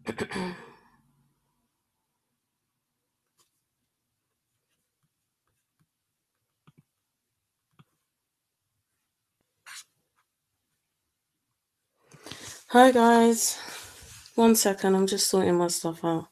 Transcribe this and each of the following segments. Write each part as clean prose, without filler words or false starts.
Hi guys, 1 second, I'm just sorting my stuff out.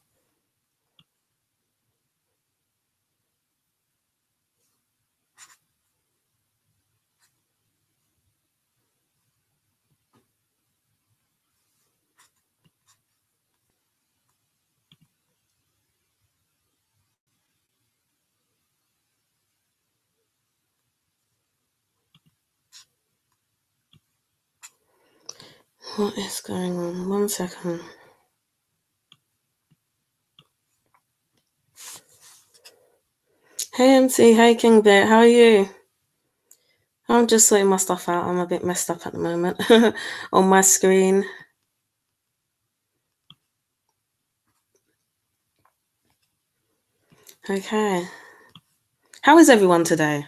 What is going on? 1 second. Hey MC, hey King Bear, how are you? I'm just sorting my stuff out. I'm a bit messed up at the moment on my screen. Okay. How is everyone today?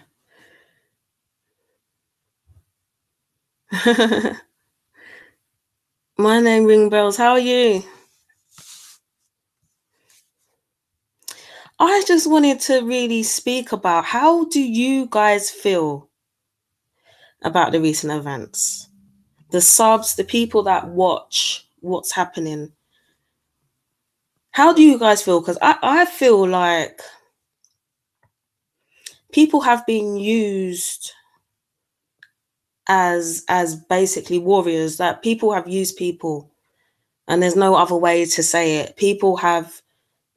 My name ring bells. How are you? I just wanted to really speak about how do you guys feel about the recent events? The subs, the people that watch what's happening. How do you guys feel? Because I feel like people have been used as basically warriors, that people have used people, and there's no other way to say it. People have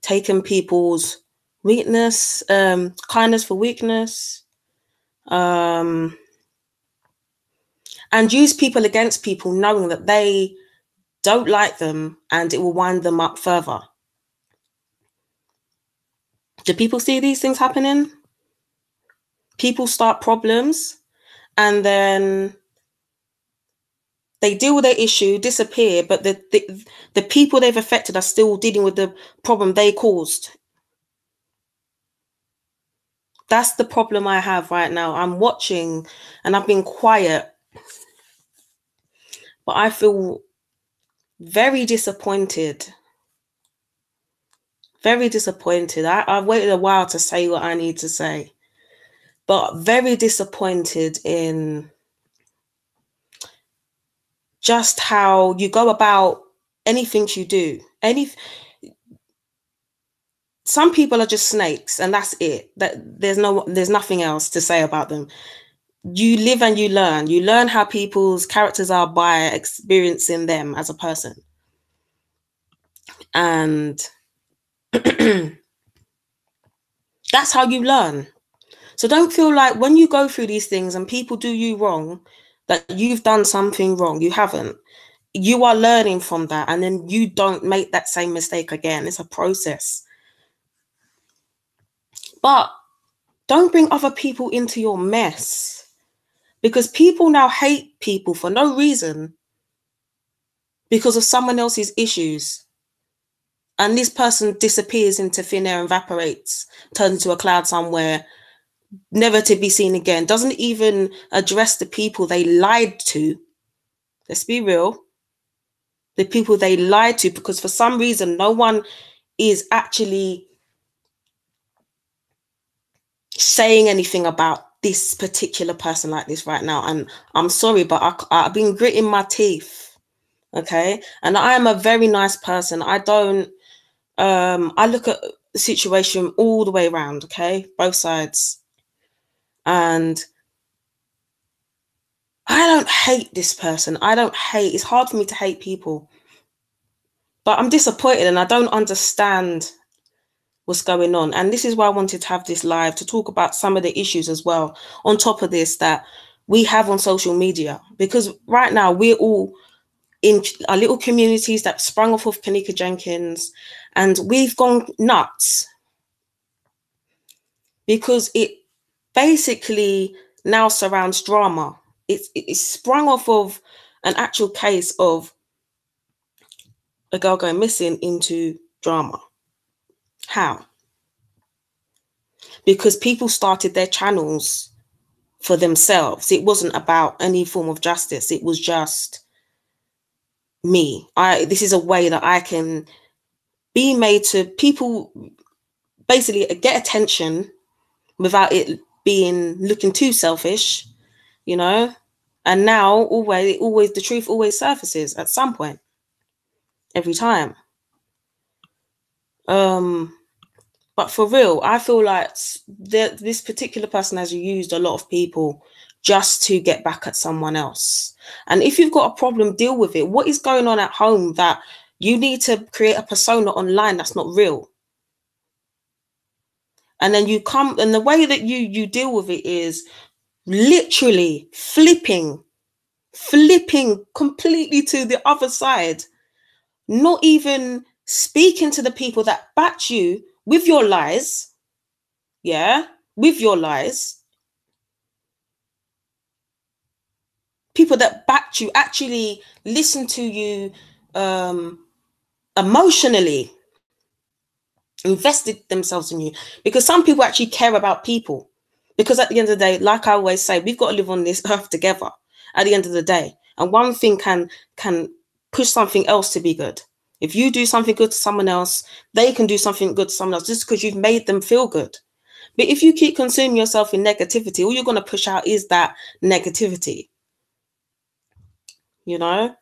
taken people's weakness, kindness for weakness, and use people against people, knowing that they don't like them and it will wind them up further. Do people see these things happening? People start problems, and then they deal with their issue, disappear, but the people they've affected are still dealing with the problem they caused. That's the problem I have right now. I'm watching and I've been quiet, but I feel very disappointed. Very disappointed. I've waited a while to say what I need to say, but very disappointed in just how you go about anything you do. Some people are just snakes, and that's it. There's nothing else to say about them. You live and you learn. You learn how people's characters are by experiencing them as a person. And that's how you learn. So don't feel like when you go through these things and people do you wrong, that you've done something wrong. You haven't. You are learning from that, and then you don't make that same mistake again. It's a process. But don't bring other people into your mess, because people now hate people for no reason because of someone else's issues. And this person disappears into thin air, evaporates, turns into a cloud somewhere, never to be seen again, doesn't even address the people they lied to. Let's be real. The people they lied to, because for some reason, no one is actually saying anything about this particular person like this right now. And I'm sorry, but I've been gritting my teeth. Okay. And I am a very nice person. I don't, I look at the situation all the way around. Okay. Both sides. And I don't hate this person. It's hard for me to hate people, but I'm disappointed and I don't understand what's going on. And this is why I wanted to have this live, to talk about some of the issues as well, on top of this, that we have on social media. Because right now we're all in our little communities that sprung off of Kanika Jenkins, and we've gone nuts because it basically now surrounds drama. It's sprung off of an actual case of a girl going missing into drama. How? Because people started their channels for themselves. It wasn't about any form of justice. It was just me. This is a way that I can be made to people, basically get attention without it being looking too selfish, you know. And now always the truth always surfaces at some point, every time. But for real, I feel like this particular person has used a lot of people just to get back at someone else. And if you've got a problem, deal with it. What is going on at home that you need to create a persona online that's not real? And then you come, and the way that you deal with it is literally flipping completely to the other side, not even speaking to the people that backed you with your lies. Yeah, with your lies. People that backed you, actually listen to you emotionally, invested themselves in you, because some people actually care about people. Because at the end of the day, like I always say, we've got to live on this earth together at the end of the day. And one thing can push something else to be good. If you do something good to someone else, they can do something good to someone else just because you've made them feel good. But if you keep consuming yourself in negativity, all you're going to push out is that negativity, you know?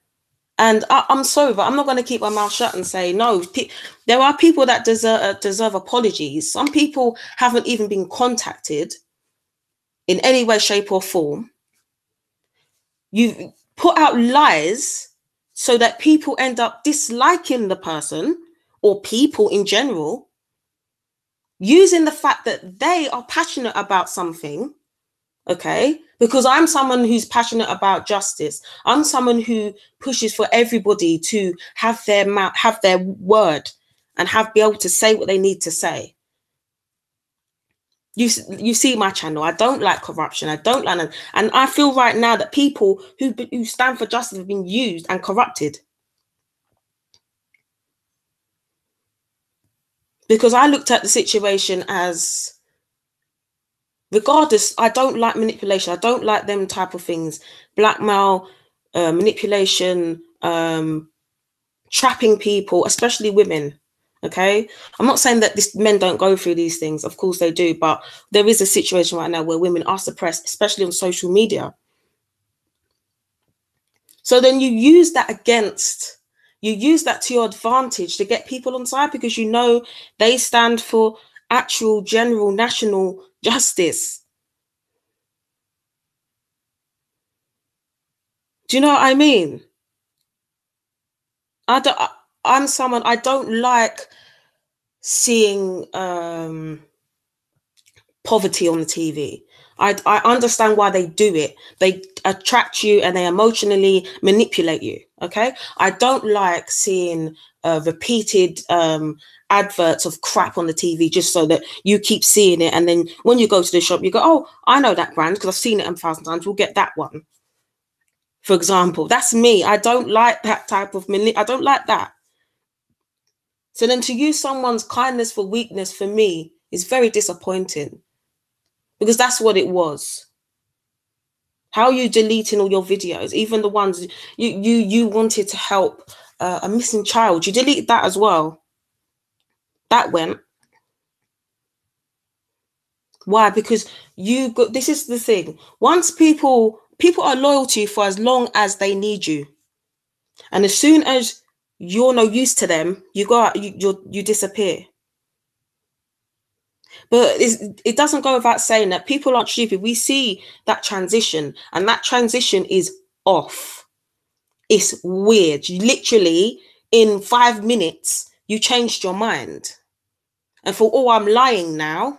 And I'm sorry, but I'm not going to keep my mouth shut and say, no, there are people that deserve apologies. Some people haven't even been contacted in any way, shape or form. You've put out lies so that people end up disliking the person or people in general, using the fact that they are passionate about something. Okay, because I'm someone who's passionate about justice. I'm someone who pushes for everybody to have their word and be able to say what they need to say. You see my channel. I don't like corruption. I don't like, and I feel right now that people who stand for justice have been used and corrupted. Because I looked at the situation as, regardless, I don't like manipulation. I don't like them type of things. Blackmail, manipulation, trapping people, especially women. Okay, I'm not saying that men don't go through these things. Of course they do, but there is a situation right now where women are suppressed, especially on social media. So then you use that to your advantage to get people on side, because you know they stand for actual general national justice. Do you know what I mean? I'm someone, I don't like seeing poverty on the TV. I understand why they do it. They attract you and they emotionally manipulate you. Okay, I don't like seeing repeated adverts of crap on the TV just so that you keep seeing it, and then when you go to the shop, you go, "Oh, I know that brand because I've seen it 1,000 times. We'll get that one." For example, that's me. I don't like that type of I don't like that. So then to use someone's kindness for weakness, for me, is very disappointing, because that's what it was. How are you deleting all your videos, even the ones you wanted to help a missing child? You deleted that as well. That went. Why? Because you got, this is the thing. Once people are loyal to you for as long as they need you. And as soon as you're no use to them, you go out, you disappear. But it doesn't go without saying that people aren't stupid. We see that transition, and that transition is off. It's weird. You literally, in 5 minutes, you changed your mind. And for all, I'm lying now.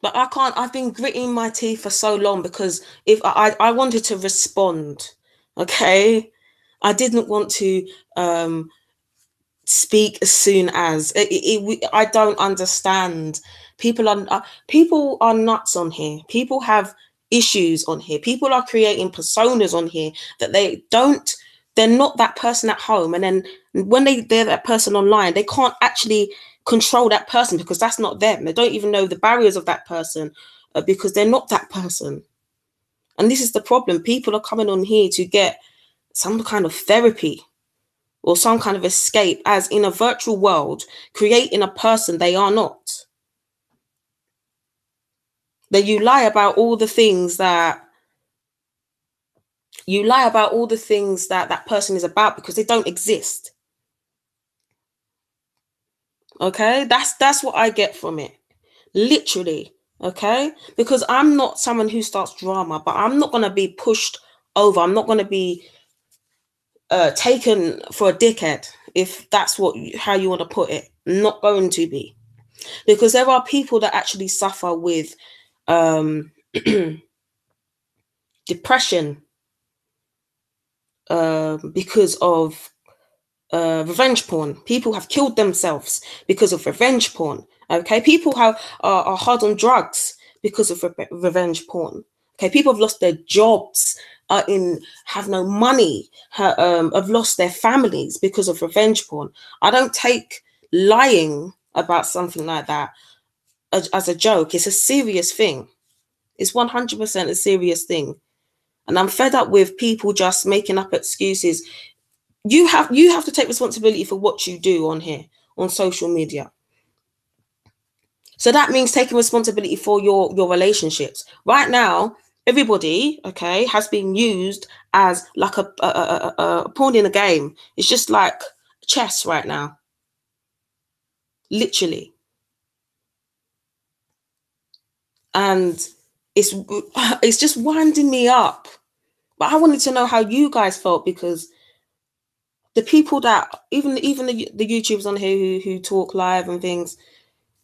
But I can't, I've been gritting my teeth for so long, because if I wanted to respond, okay? I didn't want to speak as soon as I don't understand. People are nuts on here. People have issues on here. People are creating personas on here that they're not that person at home, and then when they're that person online, they can't actually control that person because that's not them. They don't even know the barriers of that person, because they're not that person. And this is the problem. People are coming on here to get some kind of therapy or some kind of escape, as in a virtual world, creating a person they are not. That you lie about all the things that that person is about because they don't exist. Okay, that's what I get from it, literally. Okay, because I'm not someone who starts drama, but I'm not going to be pushed over. I'm not going to be taken for a dickhead, if that's how you want to put it. Not going to be, because there are people that actually suffer with depression because of revenge porn. People have killed themselves because of revenge porn. Okay, people are hard on drugs because of revenge porn. Okay, people have lost their jobs, have no money, have lost their families because of revenge porn. I don't take lying about something like that as a joke. It's a serious thing. It's 100% a serious thing. And I'm fed up with people just making up excuses. You have to take responsibility for what you do on here, on social media. So that means taking responsibility for your relationships. Right now, everybody, okay, has been used as like a pawn in a game. It's just like chess right now. Literally. And it's just winding me up. But I wanted to know how you guys felt, because the people that even the YouTubers on here who talk live and things,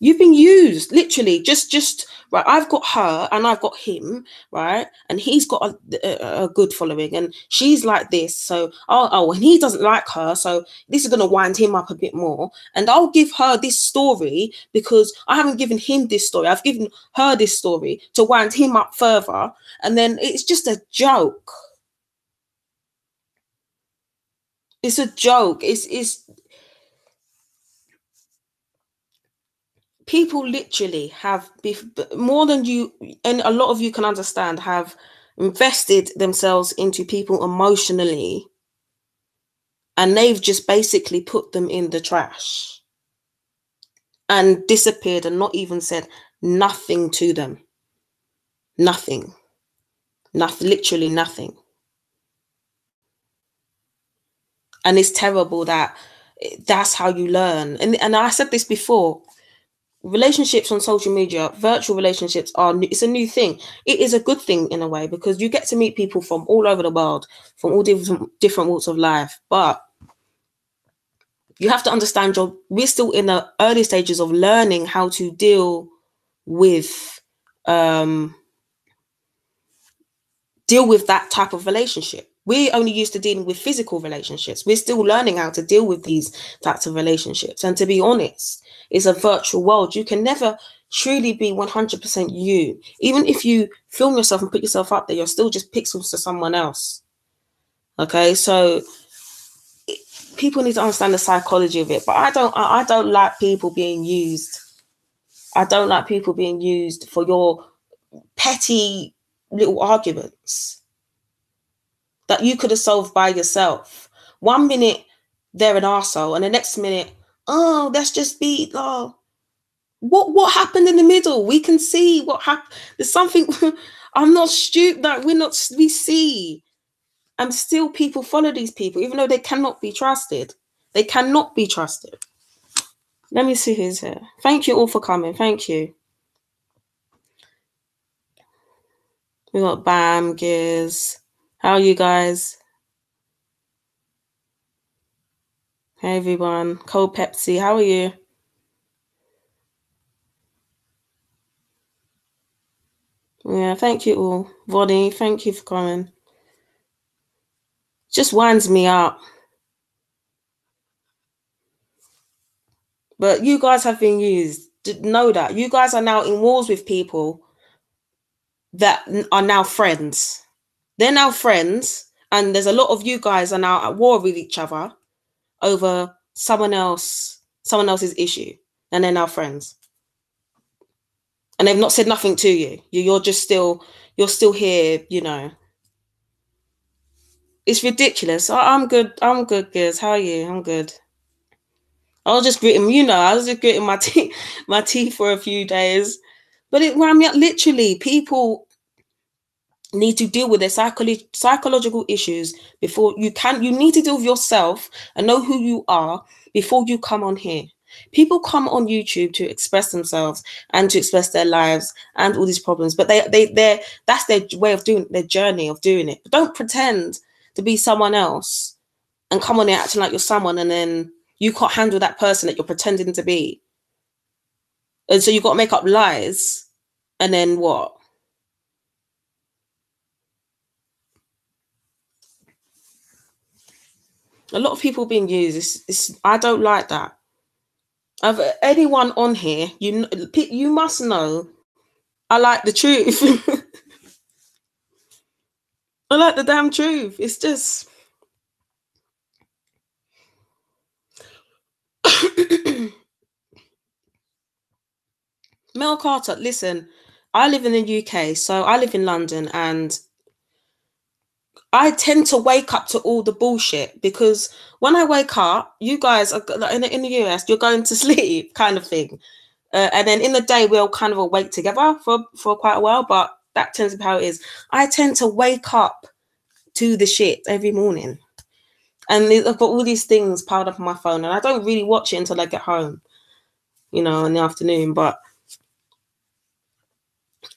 you've been used, literally. Just right. I've got her and I've got him, right, and he's got a good following, and she's like this. So and he doesn't like her, so this is gonna wind him up a bit more. And I'll give her this story because I haven't given him this story. I've given her this story to wind him up further, and then it's just a joke. It's a joke. It's people literally have more than you, and a lot of you can understand, have invested themselves into people emotionally, and they've just basically put them in the trash and disappeared and not even said nothing to them. Nothing, literally nothing. And it's terrible that that's how you learn. And I said this before, relationships on social media, virtual relationships it's a new thing. It is a good thing in a way, because you get to meet people from all over the world, from all different walks of life. But you have to understand, we're still in the early stages of learning how to deal with that type of relationship. We're only used to dealing with physical relationships. We're still learning how to deal with these types of relationships. And to be honest, it's a virtual world. You can never truly be 100% you. Even if you film yourself and put yourself up there, you're still just pixels to someone else. Okay, so people need to understand the psychology of it. But I don't like people being used. I don't like people being used for your petty little arguments that you could have solved by yourself. 1 minute they're an arsehole, and the next minute, let's just be what happened in the middle? We can see what happened. There's something. I'm not stupid. That we see, and still people follow these people, even though they cannot be trusted. They cannot be trusted. Let me see who's here. Thank you all for coming. Thank you. We got Bam, Gears. How are you guys? Hey everyone. Cold Pepsi, how are you? Yeah, thank you all. Vonnie, thank you for coming. Just winds me up. But you guys have been used. Know that. You guys are now in wars with people that are now friends. They're now friends, and there's a lot of you guys are now at war with each other over someone else's issue, and they're now friends. And they've not said nothing to you. You're just still you're still here, It's ridiculous. I'm good. I'm good, guys. How are you? I'm good. I was just gritting, I was just gritting my teeth, for a few days. But it wound me up. Literally, people need to deal with their psychological issues before you need to deal with yourself and know who you are before you come on here. People come on YouTube to express themselves and to express their lives and all these problems, but that's their way of doing, their journey of doing it. But don't pretend to be someone else and come on here acting like you're someone, and then you can't handle that person that you're pretending to be, and so you've got to make up lies, and then what? A lot of people being used. I don't like that. Of anyone on here, you must know I like the truth. I like the damn truth. It's just Mel Carter. Listen, I live in the UK, so I live in London, and I tend to wake up to all the bullshit because when I wake up, you guys are in the US, you're going to sleep, kind of thing. And then in the day, we'll kind of awake together for quite a while, but that tends to be how it is. I tend to wake up to the shit every morning. And I've got all these things piled up on my phone, and I don't really watch it until I get home, in the afternoon. But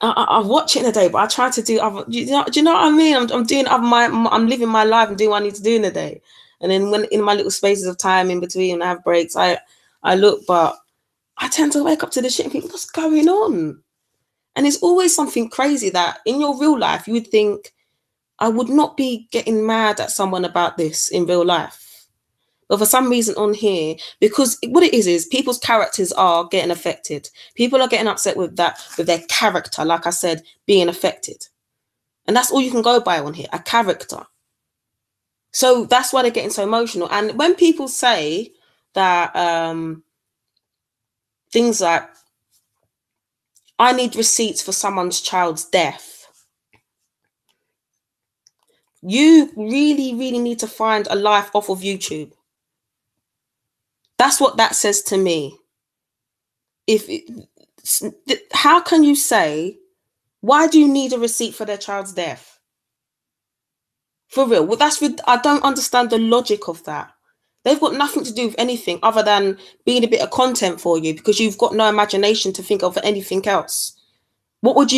I watch it in the day, but I try to do other. Do you know what I mean? I'm living my life and doing what I need to do in the day, and then when in my little spaces of time in between, I have breaks. I look, but I tend to wake up to the shit and think, what's going on? And it's always something crazy that in your real life you would think, I would not be getting mad at someone about this in real life. But for some reason on here, because what it is people's characters are getting affected. People are getting upset with their character, like I said, being affected. And that's all you can go by on here, a character. So that's why they're getting so emotional. And when people say that things like, I need receipts for someone's child's death, you really, really need to find a life off of YouTube. That's what that says to me. How can you say, why do you need a receipt for their child's death? For real. Well, I don't understand the logic of that. They've got nothing to do with anything other than being a bit of content for you because you've got no imagination to think of anything else. What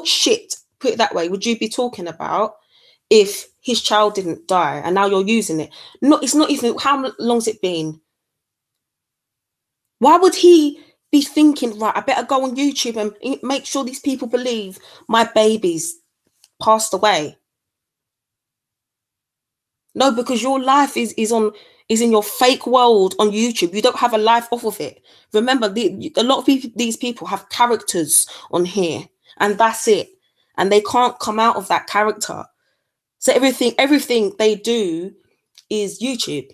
shit, put it that way, would you be talking about if his child didn't die and now you're using it? No, it's not even, how long's it been? Why would he be thinking, right, I better go on YouTube and make sure these people believe my baby's passed away? No, because your life is in your fake world on YouTube. You don't have a life off of it. Remember, a lot of these people have characters on here, and that's it. And they can't come out of that character. So everything they do is YouTube.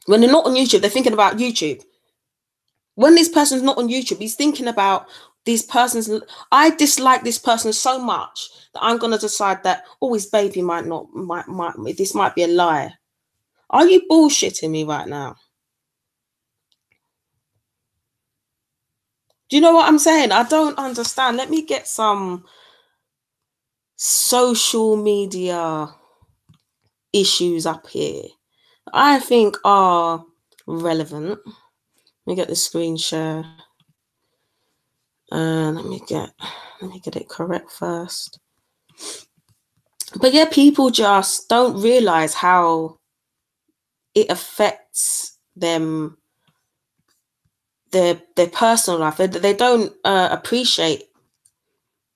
When they're not on YouTube, they're thinking about YouTube. When this person's not on YouTube, he's thinking about these persons. I dislike this person so much that I'm going to decide that, his baby this might be a lie. Are you bullshitting me right now? Do you know what I'm saying? I don't understand. Let me get some social media issues up here I think are relevant. Let me get the screen share. Let me get it correct first. But yeah, people just don't realize how it affects them, their personal life. They don't appreciate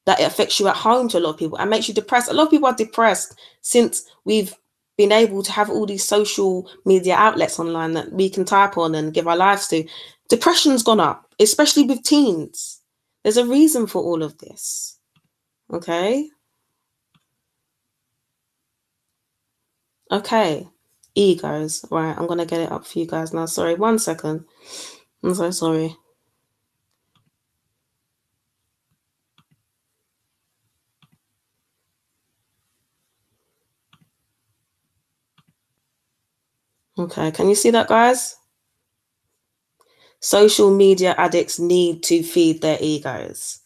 that it affects you at home to a lot of people and makes you depressed. A lot of people are depressed since we've been able to have all these social media outlets online that we can type on and give our lives to. Depression's gone up, especially with teens. There's a reason for all of this. Okay. Okay. Egos. Right. I'm going to get it up for you guys now. Sorry. 1 second. I'm so sorry. Okay, can you see that, guys? Social media addicts need to feed their egos.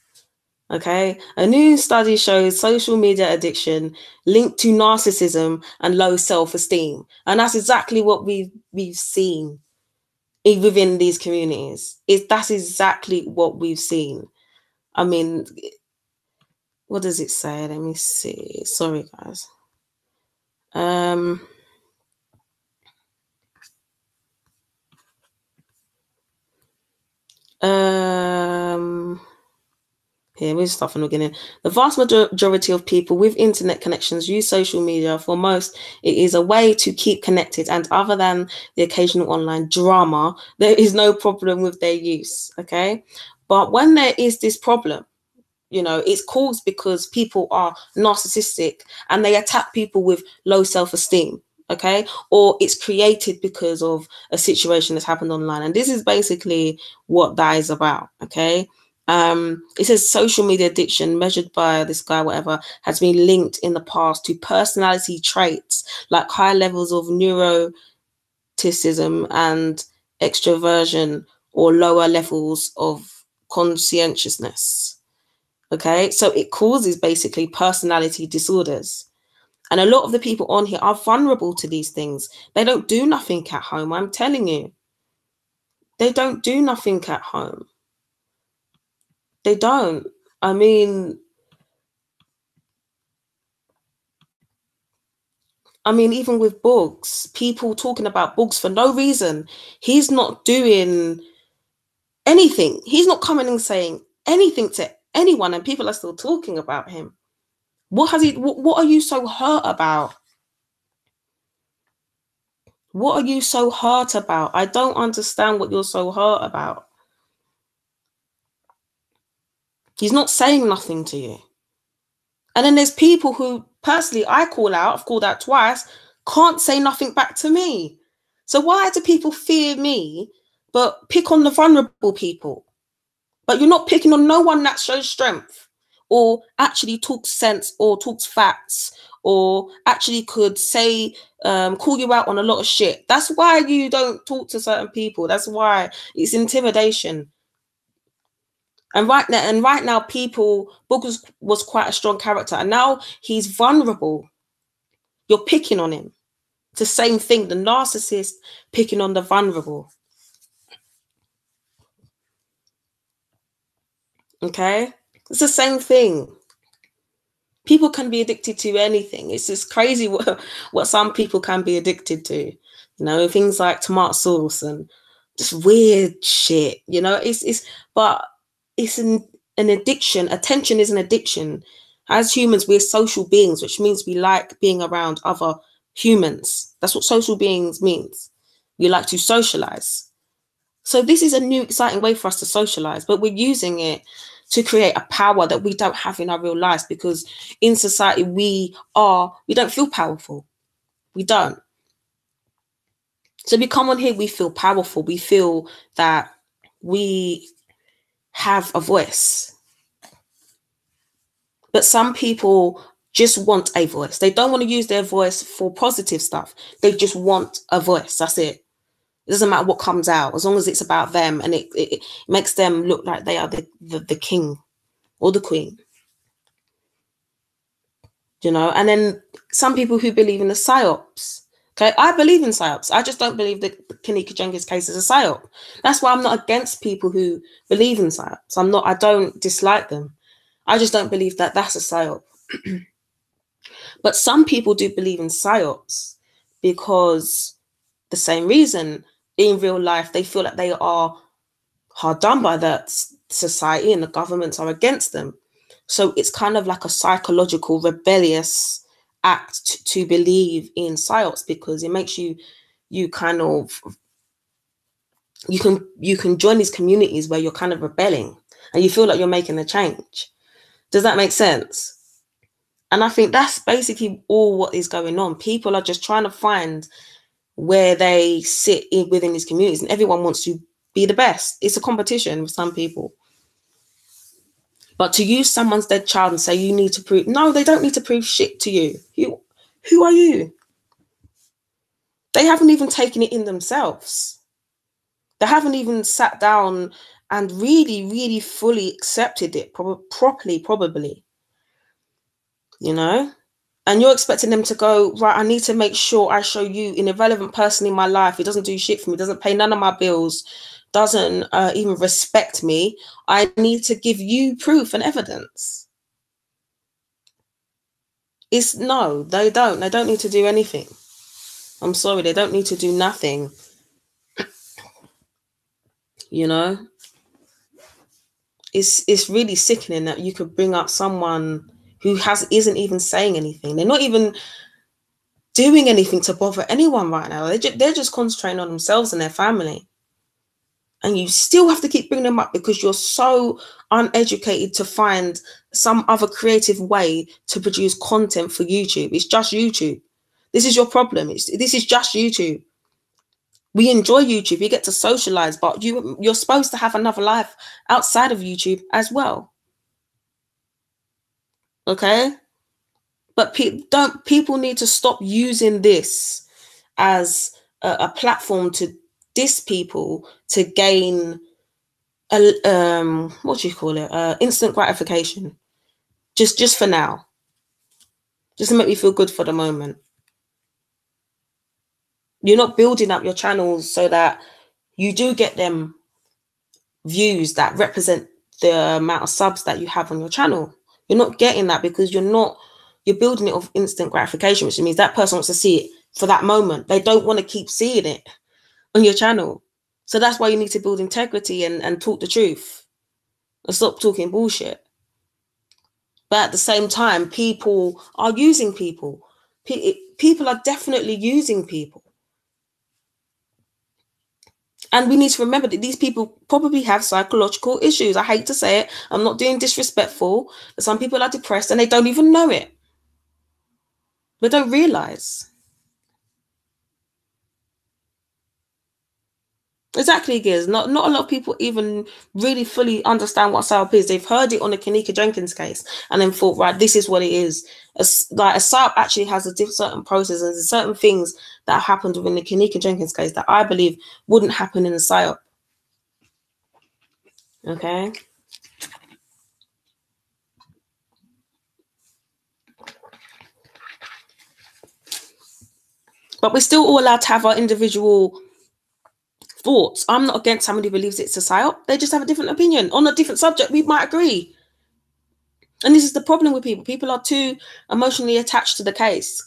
Okay, a new study shows social media addiction linked to narcissism and low self-esteem, and that's exactly what we've seen within these communities. That's exactly what we've seen. I mean, what does it say? Let me see. Sorry, guys. Um. Um. Here, we'll start from the beginning. The vast majority of people with internet connections use social media. For most, it is a way to keep connected, and other than the occasional online drama, there is no problem with their use. Okay, but when there is this problem, it's caused because people are narcissistic and they attack people with low self-esteem. Okay, or it's created because of a situation that's happened online, and this is basically what that is about. Okay. It says social media addiction measured by this guy, whatever, has been linked in the past to personality traits like high levels of neuroticism and extroversion, or lower levels of conscientiousness. Okay, so it causes basically personality disorders. And a lot of the people on here are vulnerable to these things. They don't do nothing at home. I'm telling you, they don't do nothing at home. They don't. I mean, even with Boogs, people talking about Boogs for no reason. He's not doing anything. He's not coming and saying anything to anyone, and people are still talking about him. What are you so hurt about? What are you so hurt about? I don't understand what you're so hurt about. He's not saying nothing to you. And then there's people who, personally, I've called out twice, can't say nothing back to me. So why do people fear me, but pick on the vulnerable people? But you're not picking on no one that shows strength, or actually talks sense, or talks facts, or actually could say, call you out on a lot of shit. That's why you don't talk to certain people. That's why it's intimidation. And right now, Book was quite a strong character, and now he's vulnerable. You're picking on him. It's the same thing. The narcissist picking on the vulnerable. Okay, it's the same thing. People can be addicted to anything. It's just crazy what some people can be addicted to. Things like tomato sauce and just weird shit. But it's an addiction. Attention is an addiction. As humans, we're social beings, which means we like being around other humans. That's what social beings means. We like to socialize. So this is a new, exciting way for us to socialize, but we're using it to create a power that we don't have in our real lives, because in society we don't feel powerful. We don't. So we come on here, we feel powerful. We feel that we have a voice. But some people just want a voice. They don't want to use their voice for positive stuff. They just want a voice. That's it. It doesn't matter what comes out, as long as it's about them and it makes them look like they are the king or the queen. And then some people who believe in the psyops. Okay, I believe in psyops. I just don't believe that Kanika Jenkins' case is a psyop. That's why I'm not against people who believe in psyops. I don't dislike them. I just don't believe that that's a psyop. But some people do believe in psyops because the same reason. In real life, they feel like they are hard done by that society and the governments are against them. So it's kind of like a psychological rebellious act to believe in psyops, because it makes you kind of, you can join these communities where you're kind of rebelling and you feel like you're making a change. Does that make sense? And I think that's basically all what is going on. People are just trying to find where they sit within these communities, and everyone wants to be the best. It's a competition with some people. But to use someone's dead child and say you need to prove, no, they don't need to prove shit to you. Who are you? They haven't even taken it in themselves. They haven't even sat down and really, really fully accepted it properly, probably, you know? And you're expecting them to go, right, I need to make sure I show you an irrelevant person in my life who doesn't do shit for me, doesn't pay none of my bills, doesn't even respect me. I need to give you proof and evidence. No, they don't. They don't need to do anything. I'm sorry, they don't need to do nothing. You know? It's really sickening that you could bring up someone who isn't even saying anything. They're not even doing anything to bother anyone right now. They're just concentrating on themselves and their family. And you still have to keep bringing them up because you're so uneducated to find some other creative way to produce content for YouTube. It's just YouTube. This is your problem. This is just YouTube. We enjoy YouTube. You get to socialize, but you're supposed to have another life outside of YouTube as well. Okay? But people need to stop using this as a platform to diss people to gain what do you call it? Instant gratification. Just for now. Just to make me feel good for the moment. You're not building up your channels so that you do get them views that represent the amount of subs that you have on your channel. You're not getting that because you're building it off instant gratification, which means that person wants to see it for that moment. They don't want to keep seeing it on your channel. So that's why you need to build integrity and talk the truth and stop talking bullshit. But at the same time, people are using people. People are definitely using people. And we need to remember that these people probably have psychological issues. I hate to say it. I'm not being disrespectful. But some people are depressed and they don't even know it. They don't realize. Exactly, Giz. Not a lot of people even really fully understand what psyop is. They've heard it on the Kanika Jenkins case and then thought, right, this is what it is. A psyop actually has a certain process and certain things that happened within the Kanika Jenkins case that I believe wouldn't happen in a psyop. Okay. But we're still all allowed to have our individual thoughts. I'm not against somebody who believes it's a psyop. They just have a different opinion on a different subject. We might agree. And this is the problem with people. People are too emotionally attached to the case.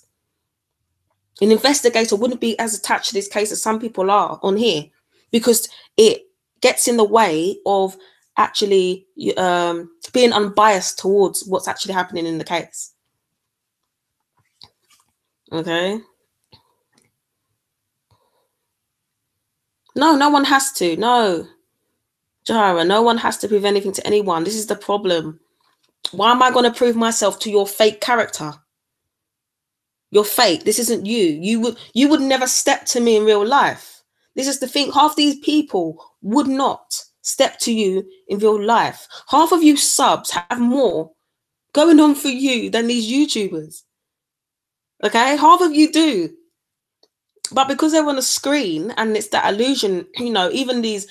An investigator wouldn't be as attached to this case as some people are on here because it gets in the way of actually being unbiased towards what's actually happening in the case. Okay. No one has to. No. Jara, no one has to prove anything to anyone. This is the problem. Why am I going to prove myself to your fake character? You're fake. This isn't you. You would never step to me in real life. This is the thing. Half these people would not step to you in real life. Half of you subs have more going on for you than these YouTubers. Okay? Half of you do. But because they're on a screen and it's that illusion, even these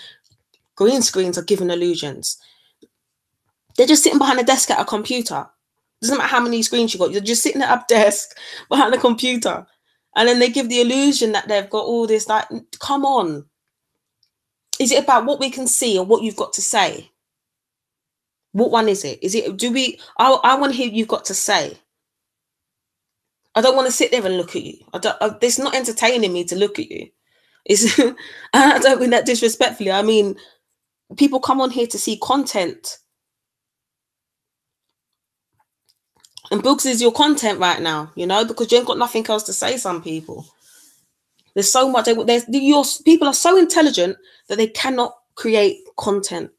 green screens are given illusions. They're just sitting behind a desk at a computer. Doesn't matter how many screens you got. You're just sitting at a desk behind a computer. And then they give the illusion that they've got all this, like, come on. Is it about what we can see or what you've got to say? What one is it? I want to hear what you've got to say. I don't want to sit there and look at you. It's not entertaining me to look at you. I don't mean that disrespectfully. I mean, people come on here to see content. And books is your content right now, because you ain't got nothing else to say, some people. There's so much. Your people are so intelligent that they cannot create content.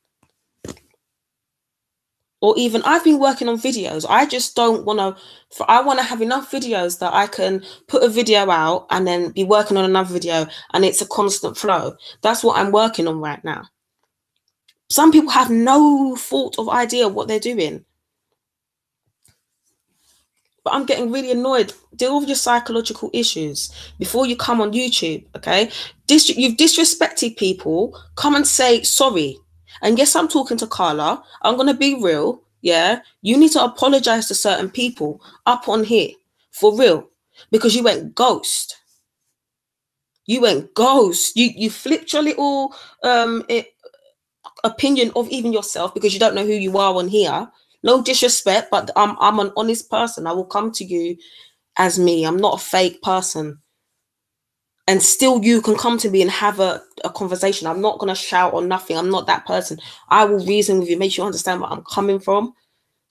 Or even, I've been working on videos. I just don't want to, I want to have enough videos that I can put a video out and then be working on another video and it's a constant flow. That's what I'm working on right now. Some people have no thought of idea what they're doing. But I'm getting really annoyed. Deal with your psychological issues before you come on YouTube, okay? You've disrespected people. Come and say sorry. And yes, I'm talking to Carla. I'm going to be real, yeah? You need to apologize to certain people up on here, for real, because you went ghost. You went ghost. You flipped your little opinion of even yourself because you don't know who you are on here. No disrespect, but I'm an honest person. I will come to you as me. I'm not a fake person. And still you can come to me and have a conversation. I'm not going to shout or nothing. I'm not that person. I will reason with you, make you understand where I'm coming from.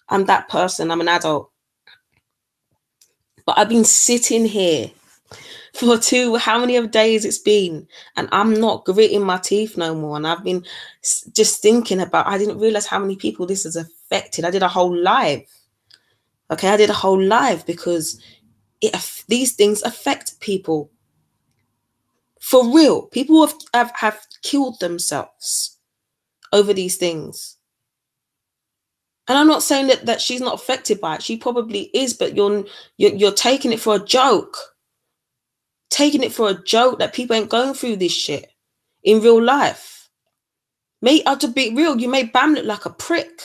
I'm that person. I'm an adult. But I've been sitting here for how many of days it's been, and I'm not gritting my teeth no more. And I've been just thinking about, I didn't realize how many people this has affected. I did a whole live. Okay, I did a whole live because these things affect people. For real, people have killed themselves over these things. And I'm not saying that she's not affected by it. She probably is, but you're taking it for a joke. Taking it for a joke that people ain't going through this shit in real life. To be real, you made Bam look like a prick.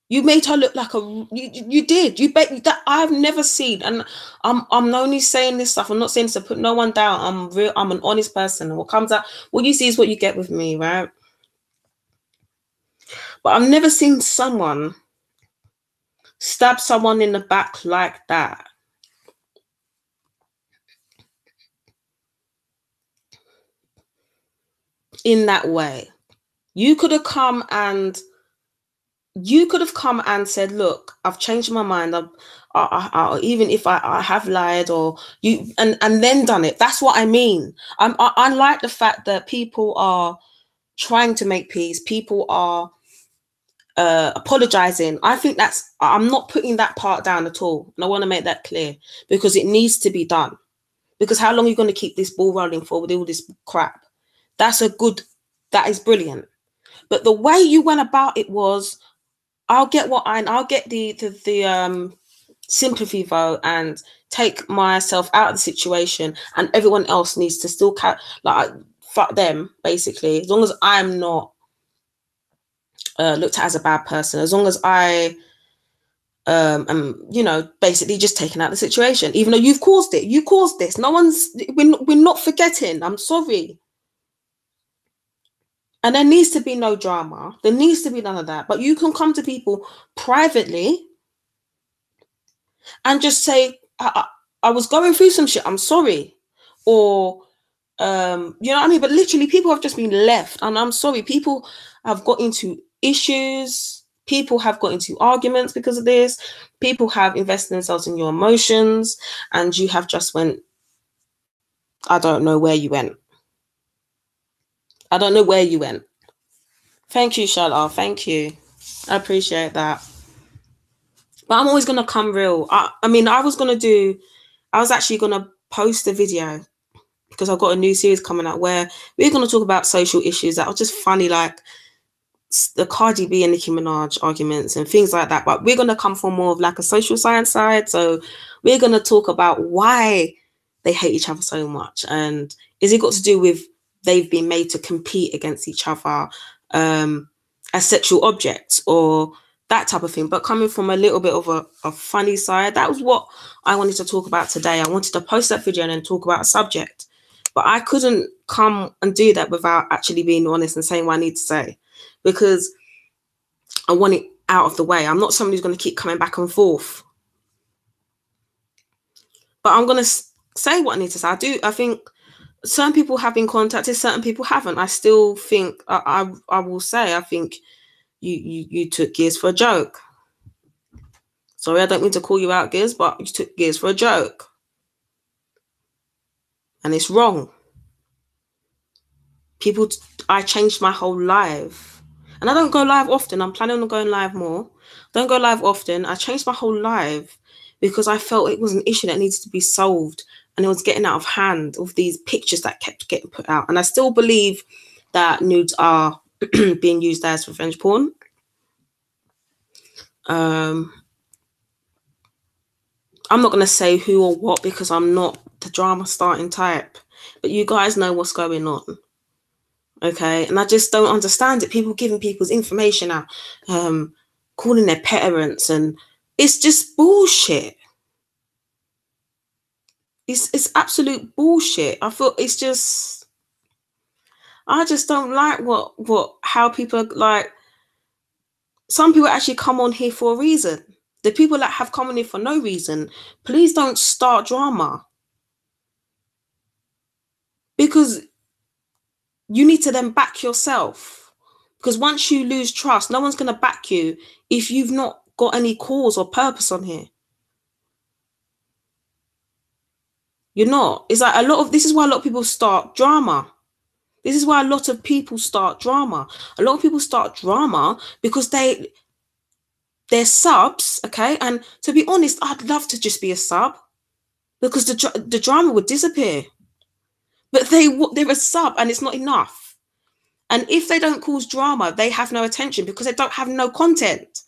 You made her look like you did. You bet that I've never seen, and I'm only saying this stuff. I'm not saying this to put no one down. I'm an honest person, and what comes out, what you see is what you get with me, right? But I've never seen someone stab someone in the back like that. In that way. You could have come and said, look, I've changed my mind. Even if I have lied, or you, and then done it. That's what I mean. I like the fact that people are trying to make peace. People are apologizing. I think I'm not putting that part down at all. And I want to make that clear because it needs to be done. Because how long are you going to keep this ball rolling for with all this crap? That is brilliant. But the way you went about it was, I'll get the sympathy vote and take myself out of the situation, and everyone else needs to still fuck them, basically. As long as I'm not looked at as a bad person, as long as I am, basically just taking out the situation, even though you've caused it. You caused this. We're not forgetting. I'm sorry. And there needs to be no drama. There needs to be none of that. But you can come to people privately and just say, I was going through some shit. I'm sorry. Or, you know what I mean? But literally, people have just been left. And I'm sorry. People have got into issues. People have got into arguments because of this. People have invested themselves in your emotions. And you have just went, I don't know where you went. I don't know where you went. Thank you, Charlotte. Thank you. I appreciate that. But I'm always going to come real. I was actually going to post a video because I've got a new series coming out where we're going to talk about social issues that are just funny, like the Cardi B and Nicki Minaj arguments and things like that. But we're going to come from more of like a social science side. So we're going to talk about why they hate each other so much. And is it got to do with they've been made to compete against each other as sexual objects or that type of thing? But coming from a little bit of a funny side, that was what I wanted to talk about today. I wanted to post that video and then talk about a subject. But I couldn't come and do that without actually being honest and saying what I need to say, because I want it out of the way. I'm not somebody who's going to keep coming back and forth. But I'm going to say what I need to say. I think certain people have been contacted, certain people haven't. I still think, I will say, I think you took Gears for a joke. Sorry, I don't mean to call you out, Gears, but you took Gears for a joke. And it's wrong. I changed my whole life. And I don't go live often. I'm planning on going live more. Don't go live often. I changed my whole life because I felt it was an issue that needs to be solved. And it was getting out of hand, of these pictures that kept getting put out. And I still believe that nudes are being used as revenge porn. I'm not going to say who or what because I'm not the drama starting type, but you guys know what's going on. Okay, and I just don't understand it. People giving people's information out, calling their parents, and it's just bullshit. It's absolute bullshit. I feel it's just, I just don't like how people are like. Some people actually come on here for a reason. The people that have come on here for no reason, please don't start drama, because you need to then back yourself. Because once you lose trust, no one's going to back you if you've not got any cause or purpose on here. You're not. It's like this is why a lot of people start drama. This is why a lot of people start drama. A lot of people start drama because they're subs, okay? And to be honest, I'd love to just be a sub because the drama would disappear. But they're a sub and it's not enough. And if they don't cause drama, they have no attention because they don't have no content.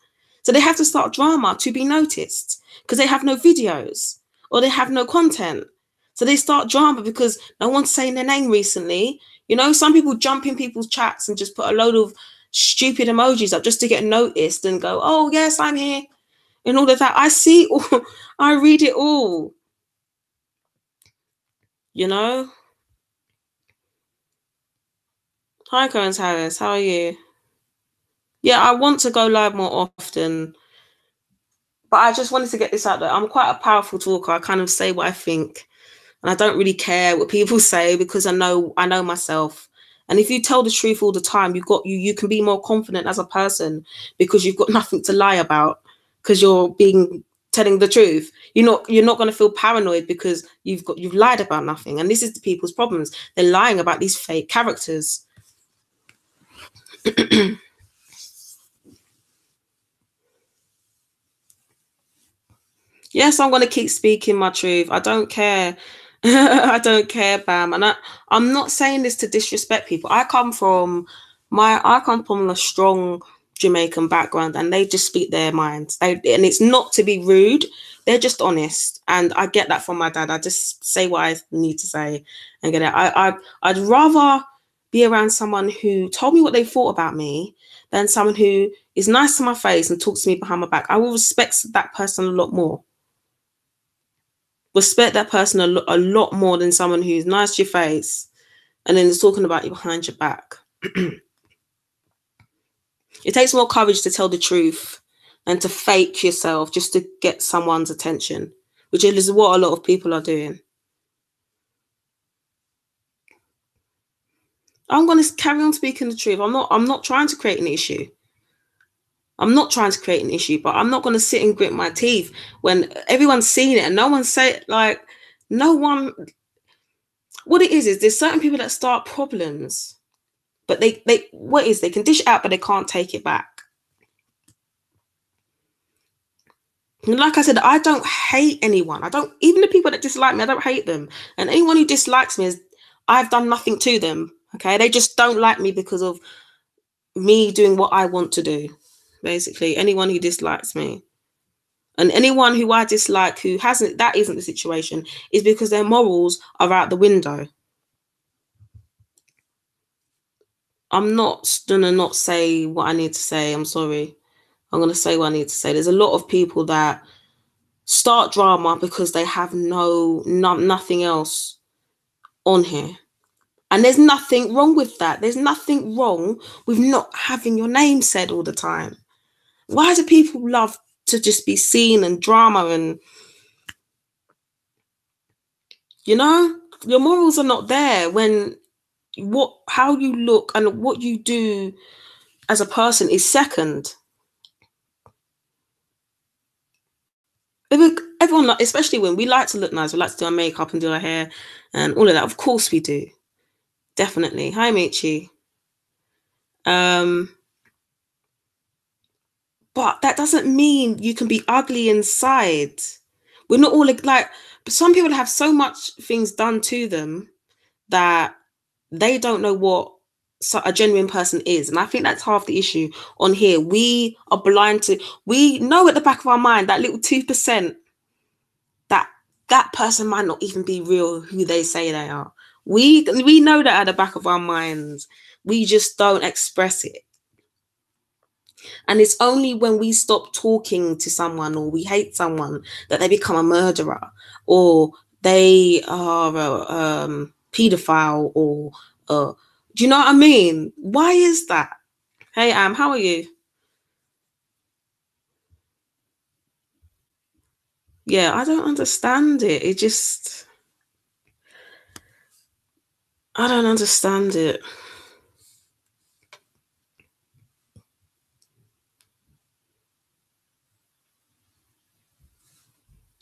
So they have to start drama to be noticed because they have no videos or they have no content. So they start drama because no one's saying their name recently. You know, some people jump in people's chats and just put a load of stupid emojis up just to get noticed and go, oh, yes, I'm here. And all of that. I see all, I read it all. You know? Hi, Clarence Harris. How are you? Yeah, I want to go live more often. But I just wanted to get this out there. I'm quite a powerful talker. I kind of say what I think. And I don't really care what people say because I know myself. And if you tell the truth all the time, you can be more confident as a person because you've got nothing to lie about because you're telling the truth. You're not going to feel paranoid because you've lied about nothing. And this is the people's problems. They're lying about these fake characters. Yes, I'm going to keep speaking my truth. I don't care. I don't care, Bam. And I'm not saying this to disrespect people. I come from a strong Jamaican background and they just speak their minds. And it's not to be rude. They're just honest. And I get that from my dad. I just say what I need to say and get it. I'd rather be around someone who told me what they thought about me than someone who is nice to my face and talks to me behind my back. I will respect that person a lot more. Respect that person a lot more than someone who's nice to your face and then is talking about you behind your back. It takes more courage to tell the truth and to fake yourself just to get someone's attention, which is what a lot of people are doing. I'm going to carry on speaking the truth. I'm not trying to create an issue. I'm not trying to create an issue, but I'm not going to sit and grit my teeth when everyone's seen it and no one say like, no one. What it is there's certain people that start problems, but they can dish it out, but they can't take it back. And like I said, I don't hate anyone. Even the people that dislike me, I don't hate them. And anyone who dislikes me I've done nothing to them. Okay, they just don't like me because of me doing what I want to do. Basically, anyone who dislikes me. And anyone who I dislike who that isn't the situation, is because their morals are out the window. I'm not gonna not say what I need to say. I'm sorry. I'm gonna say what I need to say. There's a lot of people that start drama because they have nothing else on here. And there's nothing wrong with that. There's nothing wrong with not having your name said all the time. Why do people love to just be seen and drama and, you know, your morals are not there when how you look and what you do as a person is second. Everyone, especially when we like to look nice, we like to do our makeup and do our hair and all of that. Of course we do. Definitely. Hi, Michi. But that doesn't mean you can be ugly inside. We're not all like some people have so much things done to them that they don't know what a genuine person is. And I think that's half the issue on here. We are blind to, we know at the back of our mind that little 2%, that person might not even be real who they say they are. We know that at the back of our minds. We just don't express it. And it's only when we stop talking to someone or we hate someone that they become a murderer or they are a pedophile or do you know what I mean? Why is that? Hey, how are you? Yeah, I don't understand it. It just, I don't understand it.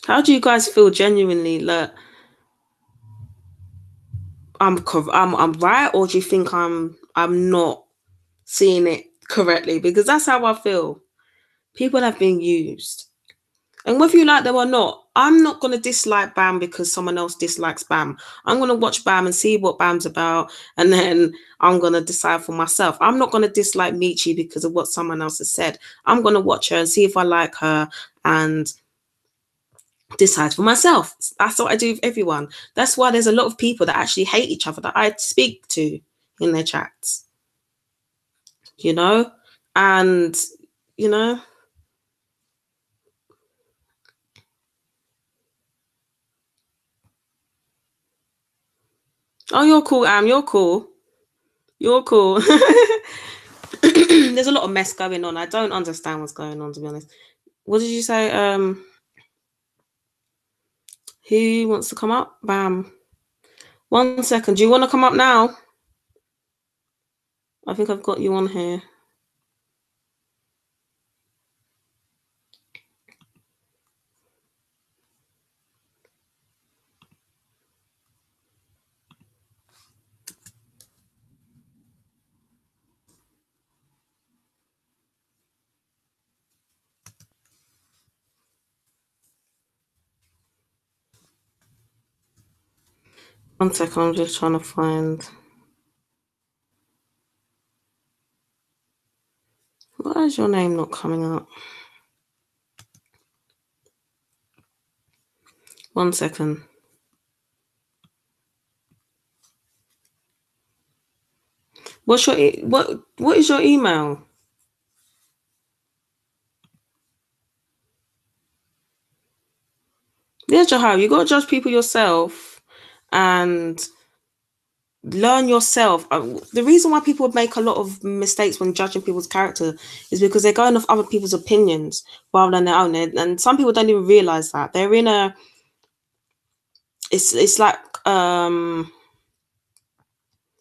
How do you guys feel genuinely? Like, I'm right, or do you think I'm not seeing it correctly? Because that's how I feel. People have been used. And whether you like them or not, I'm not going to dislike Bam because someone else dislikes Bam. I'm going to watch Bam and see what Bam's about, and then I'm going to decide for myself. I'm not going to dislike Michi because of what someone else has said. I'm going to watch her and see if I like her and decide for myself. That's what I do with everyone. That's why there's a lot of people that actually hate each other that I speak to in their chats, you know? And, you know, oh, you're cool, you're cool. You're cool. There's a lot of mess going on. I don't understand what's going on, to be honest. What did you say? Who wants to come up? Bam. 1 second. Do you want to come up now? I think I've got you on here. One second. I'm just trying to find. Why is your name not coming up? 1 second. What's your what is your email? Yeah, Jahar, you gotta judge people yourself and learn yourself. The reason why people make a lot of mistakes when judging people's character is because they're going off other people's opinions rather than their own. And some people don't even realize that they're in a. It's like when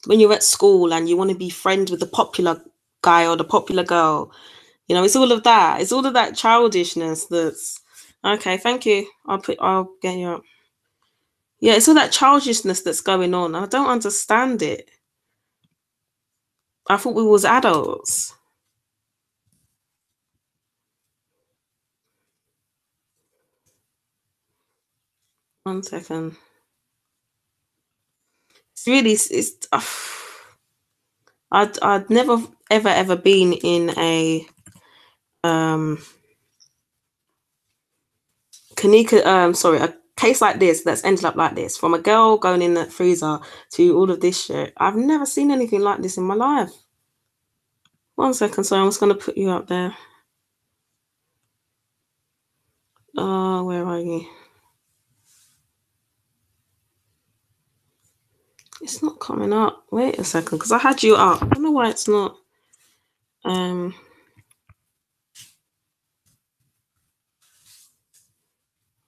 you're at school and you want to be friends with the popular guy or the popular girl. You know, it's all of that. It's all of that childishness that's okay. Thank you. I'll get you up. Yeah, it's all that childishness that's going on. I don't understand it. I thought we was adults. 1 second. It's really it's. I'd never ever been in a Kanika sorry, a case like this that's ended up like this, from a girl going in the freezer to all of this shit. I've never seen anything like this in my life. 1 second, sorry, I'm just gonna put you up there. Where are you? It's not coming up. Wait a second, because I had you up. I don't know why it's not. It's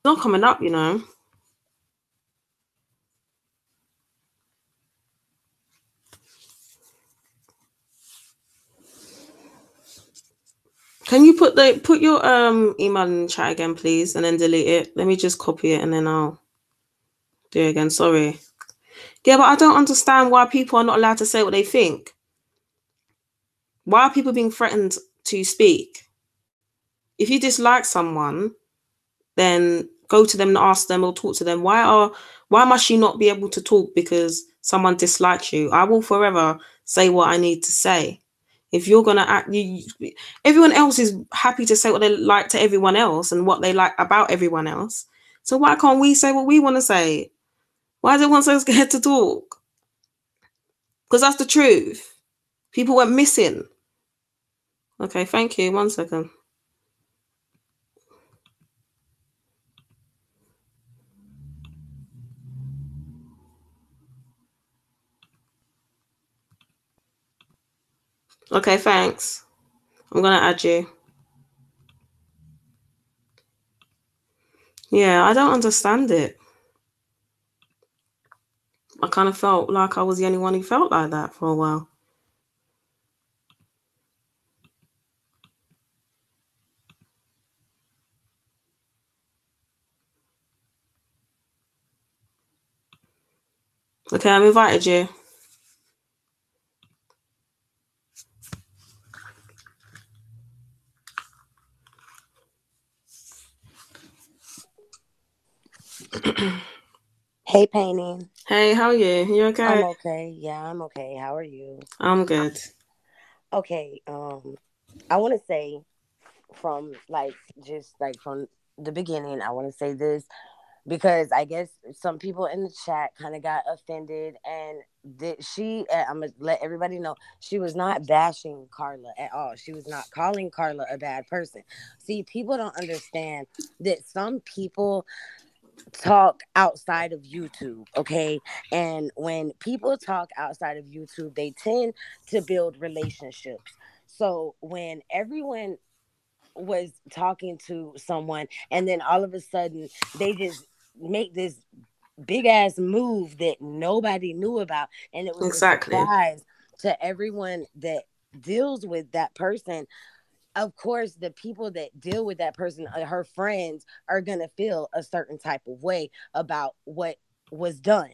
not coming up, you know. Can you put your email in the chat again, please, and then delete it? Let me just copy it and then I'll do it again. Sorry. Yeah, but I don't understand why people are not allowed to say what they think. Why are people being threatened to speak? If you dislike someone, then go to them and ask them or talk to them. Why must you not be able to talk because someone dislikes you? I will forever say what I need to say. If you're gonna act, everyone else is happy to say what they like to everyone else and what they like about everyone else. So why can't we say what we want to say? Why is everyone so scared to talk? Because that's the truth. People went missing. Okay, thank you. 1 second. Okay, thanks. I'm going to add you. Yeah, I don't understand it. I kind of felt like I was the only one who felt like that for a while. Okay, I've invited you. Hey, Painting. Hey, how are you? You I'm okay? okay. Yeah, I'm okay. How are you? I'm good. Okay. I want to say from from the beginning, I want to say this because I guess some people in the chat kind of got offended, and I'm gonna let everybody know she was not bashing Carla at all. She was not calling Carla a bad person. See, people don't understand that some people talk outside of YouTube, okay? And when people talk outside of YouTube, they tend to build relationships. So when everyone was talking to someone and then all of a sudden they just make this big ass move that nobody knew about, and it was a Exactly. surprise to everyone that deals with that person. Of course, the people that deal with that person, her friends, are going to feel a certain type of way about what was done.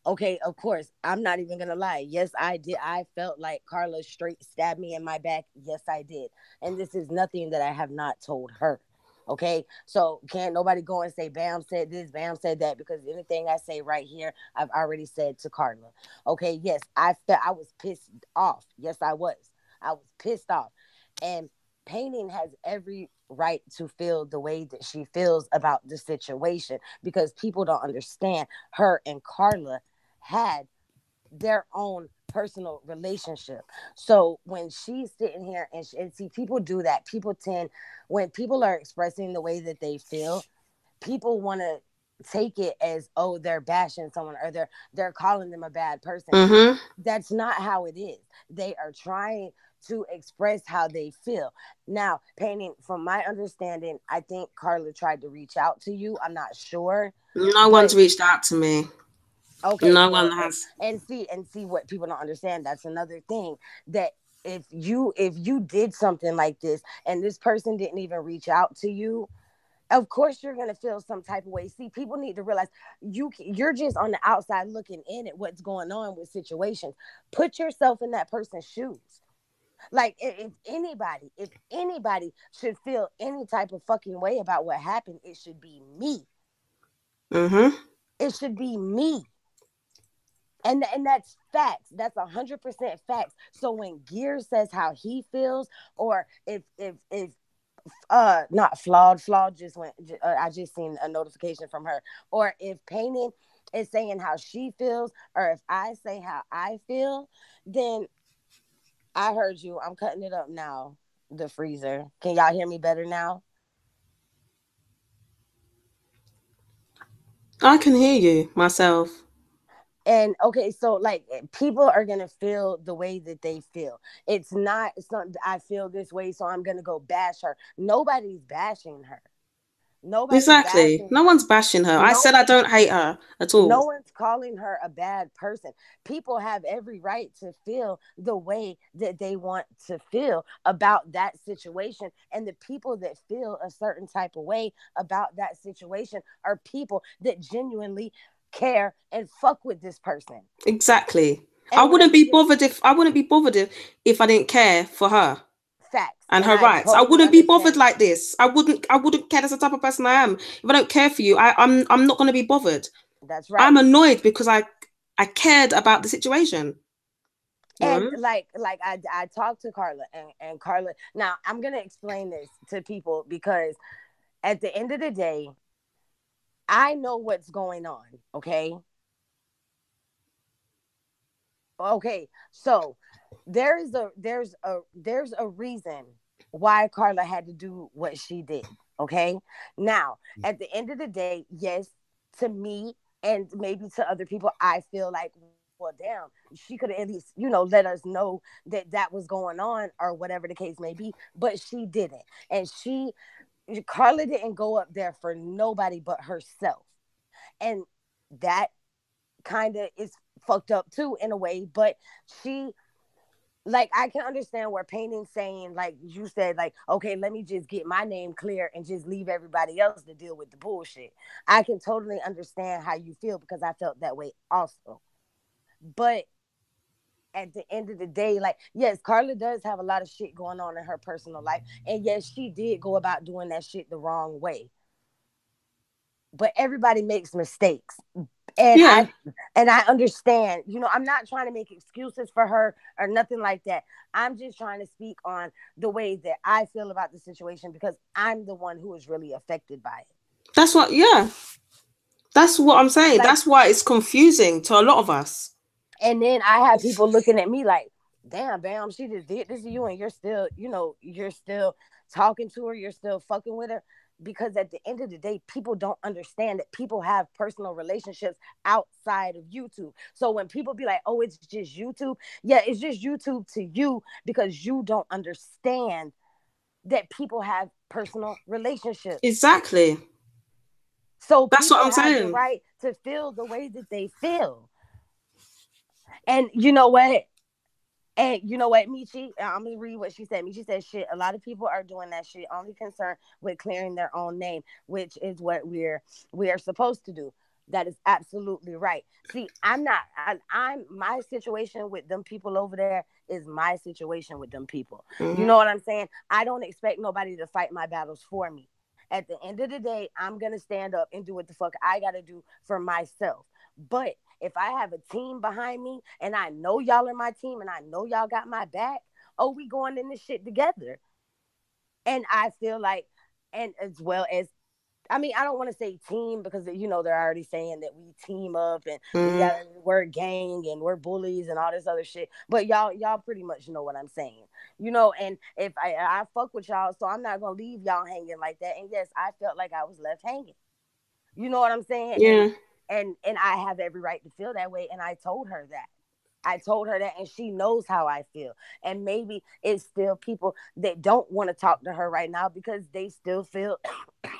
Okay, of course, I'm not even going to lie. Yes, I did. I felt like Carla straight stabbed me in my back. Yes, I did. And this is nothing that I have not told her. Okay, so can't nobody go and say Bam said this, Bam said that, because anything I say right here, I've already said to Carla. Okay, yes, I was pissed off. Yes, I was. I was pissed off. And Painting has every right to feel the way that she feels about the situation, because people don't understand her and Carla had their own personal relationship. So when she's sitting here and see, people do that. People tend, when people are expressing the way that they feel, people want to take it as, oh, they're bashing someone, or they're calling them a bad person. Mm-hmm. That's not how it is. They are trying to express how they feel. Now, Painting, from my understanding, I think Carla tried to reach out to you. I'm not sure, No but one's reached out to me. okay, No well, one has. and see what people don't understand. That's another thing, that if you did something like this and this person didn't even reach out to you, of course you're going to feel some type of way. See, people need to realize you're just on the outside looking in at what's going on with situations. Put yourself in that person's shoes. Like, if anybody should feel any type of fucking way about what happened, it should be me. Mm-hmm. It should be me. And that's facts. That's 100% facts. So when Gear says how he feels, or if not flawed just went, I just seen a notification from her, or if Painting is saying how she feels, or if I say how I feel, then I heard you. I'm cutting it up now. The freezer, can y'all hear me better now? I can hear you myself. And okay, so like, people are gonna feel the way that they feel. It's not I feel this way, so I'm gonna go bash her. Nobody's bashing her. Nobody's Exactly. bashing No her. one's bashing her. I No said I one's don't hate her at no all. one's calling her a bad person. People have every right to feel the way that they want to feel about that situation. And the people that feel a certain type of way about that situation are people that genuinely care and fuck with this person. Exactly. I And wouldn't let's be just bothered if I didn't care for her facts. and And her I rights. I totally wouldn't be bothered understand that. like this. I wouldn't care. That's the type of person I am. If I don't care for you, I'm not gonna be bothered. That's I'm right. annoyed because I cared about the situation. You And know? like I talked to Carla, and Carla, now I'm gonna explain this to people, because at the end of the day, I know what's going on. Okay. Okay. So there's a reason why Carla had to do what she did. Okay. Now, at the end of the day, yes, to me and maybe to other people, I feel like, well, damn, she could have at least, let us know that that was going on or whatever the case may be, but she didn't. And Carla didn't go up there for nobody but herself. And that kind of is fucked up too in a way, but she, like, I can understand where Painting saying, like you said, like, okay, let me just get my name clear and just leave everybody else to deal with the bullshit. I can totally understand how you feel because I felt that way also. But at the end of the day, like, yes, Carla does have a lot of shit going on in her personal life. And yes, she did go about doing that shit the wrong way. But everybody makes mistakes. And Yeah, I understand, I'm not trying to make excuses for her or nothing like that. I'm just trying to speak on the way that I feel about the situation because I'm the one who is really affected by it. that's what. Yeah, that's what I'm saying. Like, That's why it's confusing to a lot of us. and then I have people looking at me like, damn, bam, she just did this to you and you're still, you're still talking to her, you're still fucking with her. Because at the end of the day, people don't understand that people have personal relationships outside of YouTube. So when people be like, oh, it's just YouTube, yeah, it's just YouTube to you because you don't understand that people have personal relationships. Exactly. So That's what people I'm have the saying. right to feel the way that they feel. And you know what? And you know what, Michi? I'm gonna read what she said. Michi said, "Shit, a lot of people are doing that shit, only concerned with clearing their own name, which is what we are supposed to do." That is absolutely right. See, I'm not. I'm my situation with them people over there is my situation with them people. You know Hmm. what I'm saying? I don't expect nobody to fight my battles for me. At the end of the day, I'm gonna stand up and do what the fuck I gotta do for myself. But if I have a team behind me and I know y'all are my team and I know y'all got my back, oh, we going in this shit together. And I feel like, and as well as, I mean, I don't want to say team because they're already saying that we team up and Hmm. we're a gang and we're bullies and all this other shit. But y'all pretty much know what I'm saying, And if I fuck with y'all, so I'm not gonna leave y'all hanging like that. And yes, I felt like I was left hanging. You know what I'm saying? And Yeah. and I have every right to feel that way. And I told her that. I told her that, and she knows how I feel. And maybe it's still people that don't want to talk to her right now because they still feel,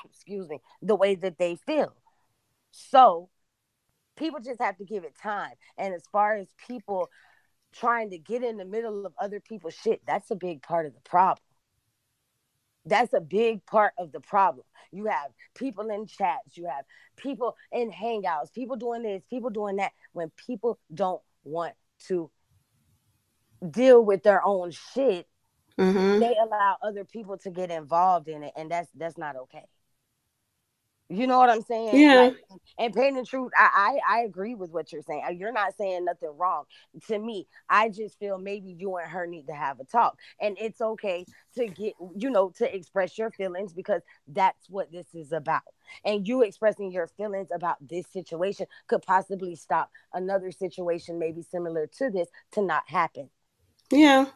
excuse me, the way that they feel. So people just have to give it time. And as far as people trying to get in the middle of other people's shit, that's a big part of the problem. That's a big part of the problem. You have people in chats, you have people in hangouts, people doing this, people doing that. When people don't want to deal with their own shit, Hmm. they allow other people to get involved in it, and that's not okay. You know what I'm saying? Yeah. Like, and pain and truth, I agree with what you're saying. You're not saying nothing wrong to me. I just feel maybe you and her need to have a talk, and it's okay to get to express your feelings because that's what this is about. And you expressing your feelings about this situation could possibly stop another situation, maybe similar to this, to not happen. Yeah.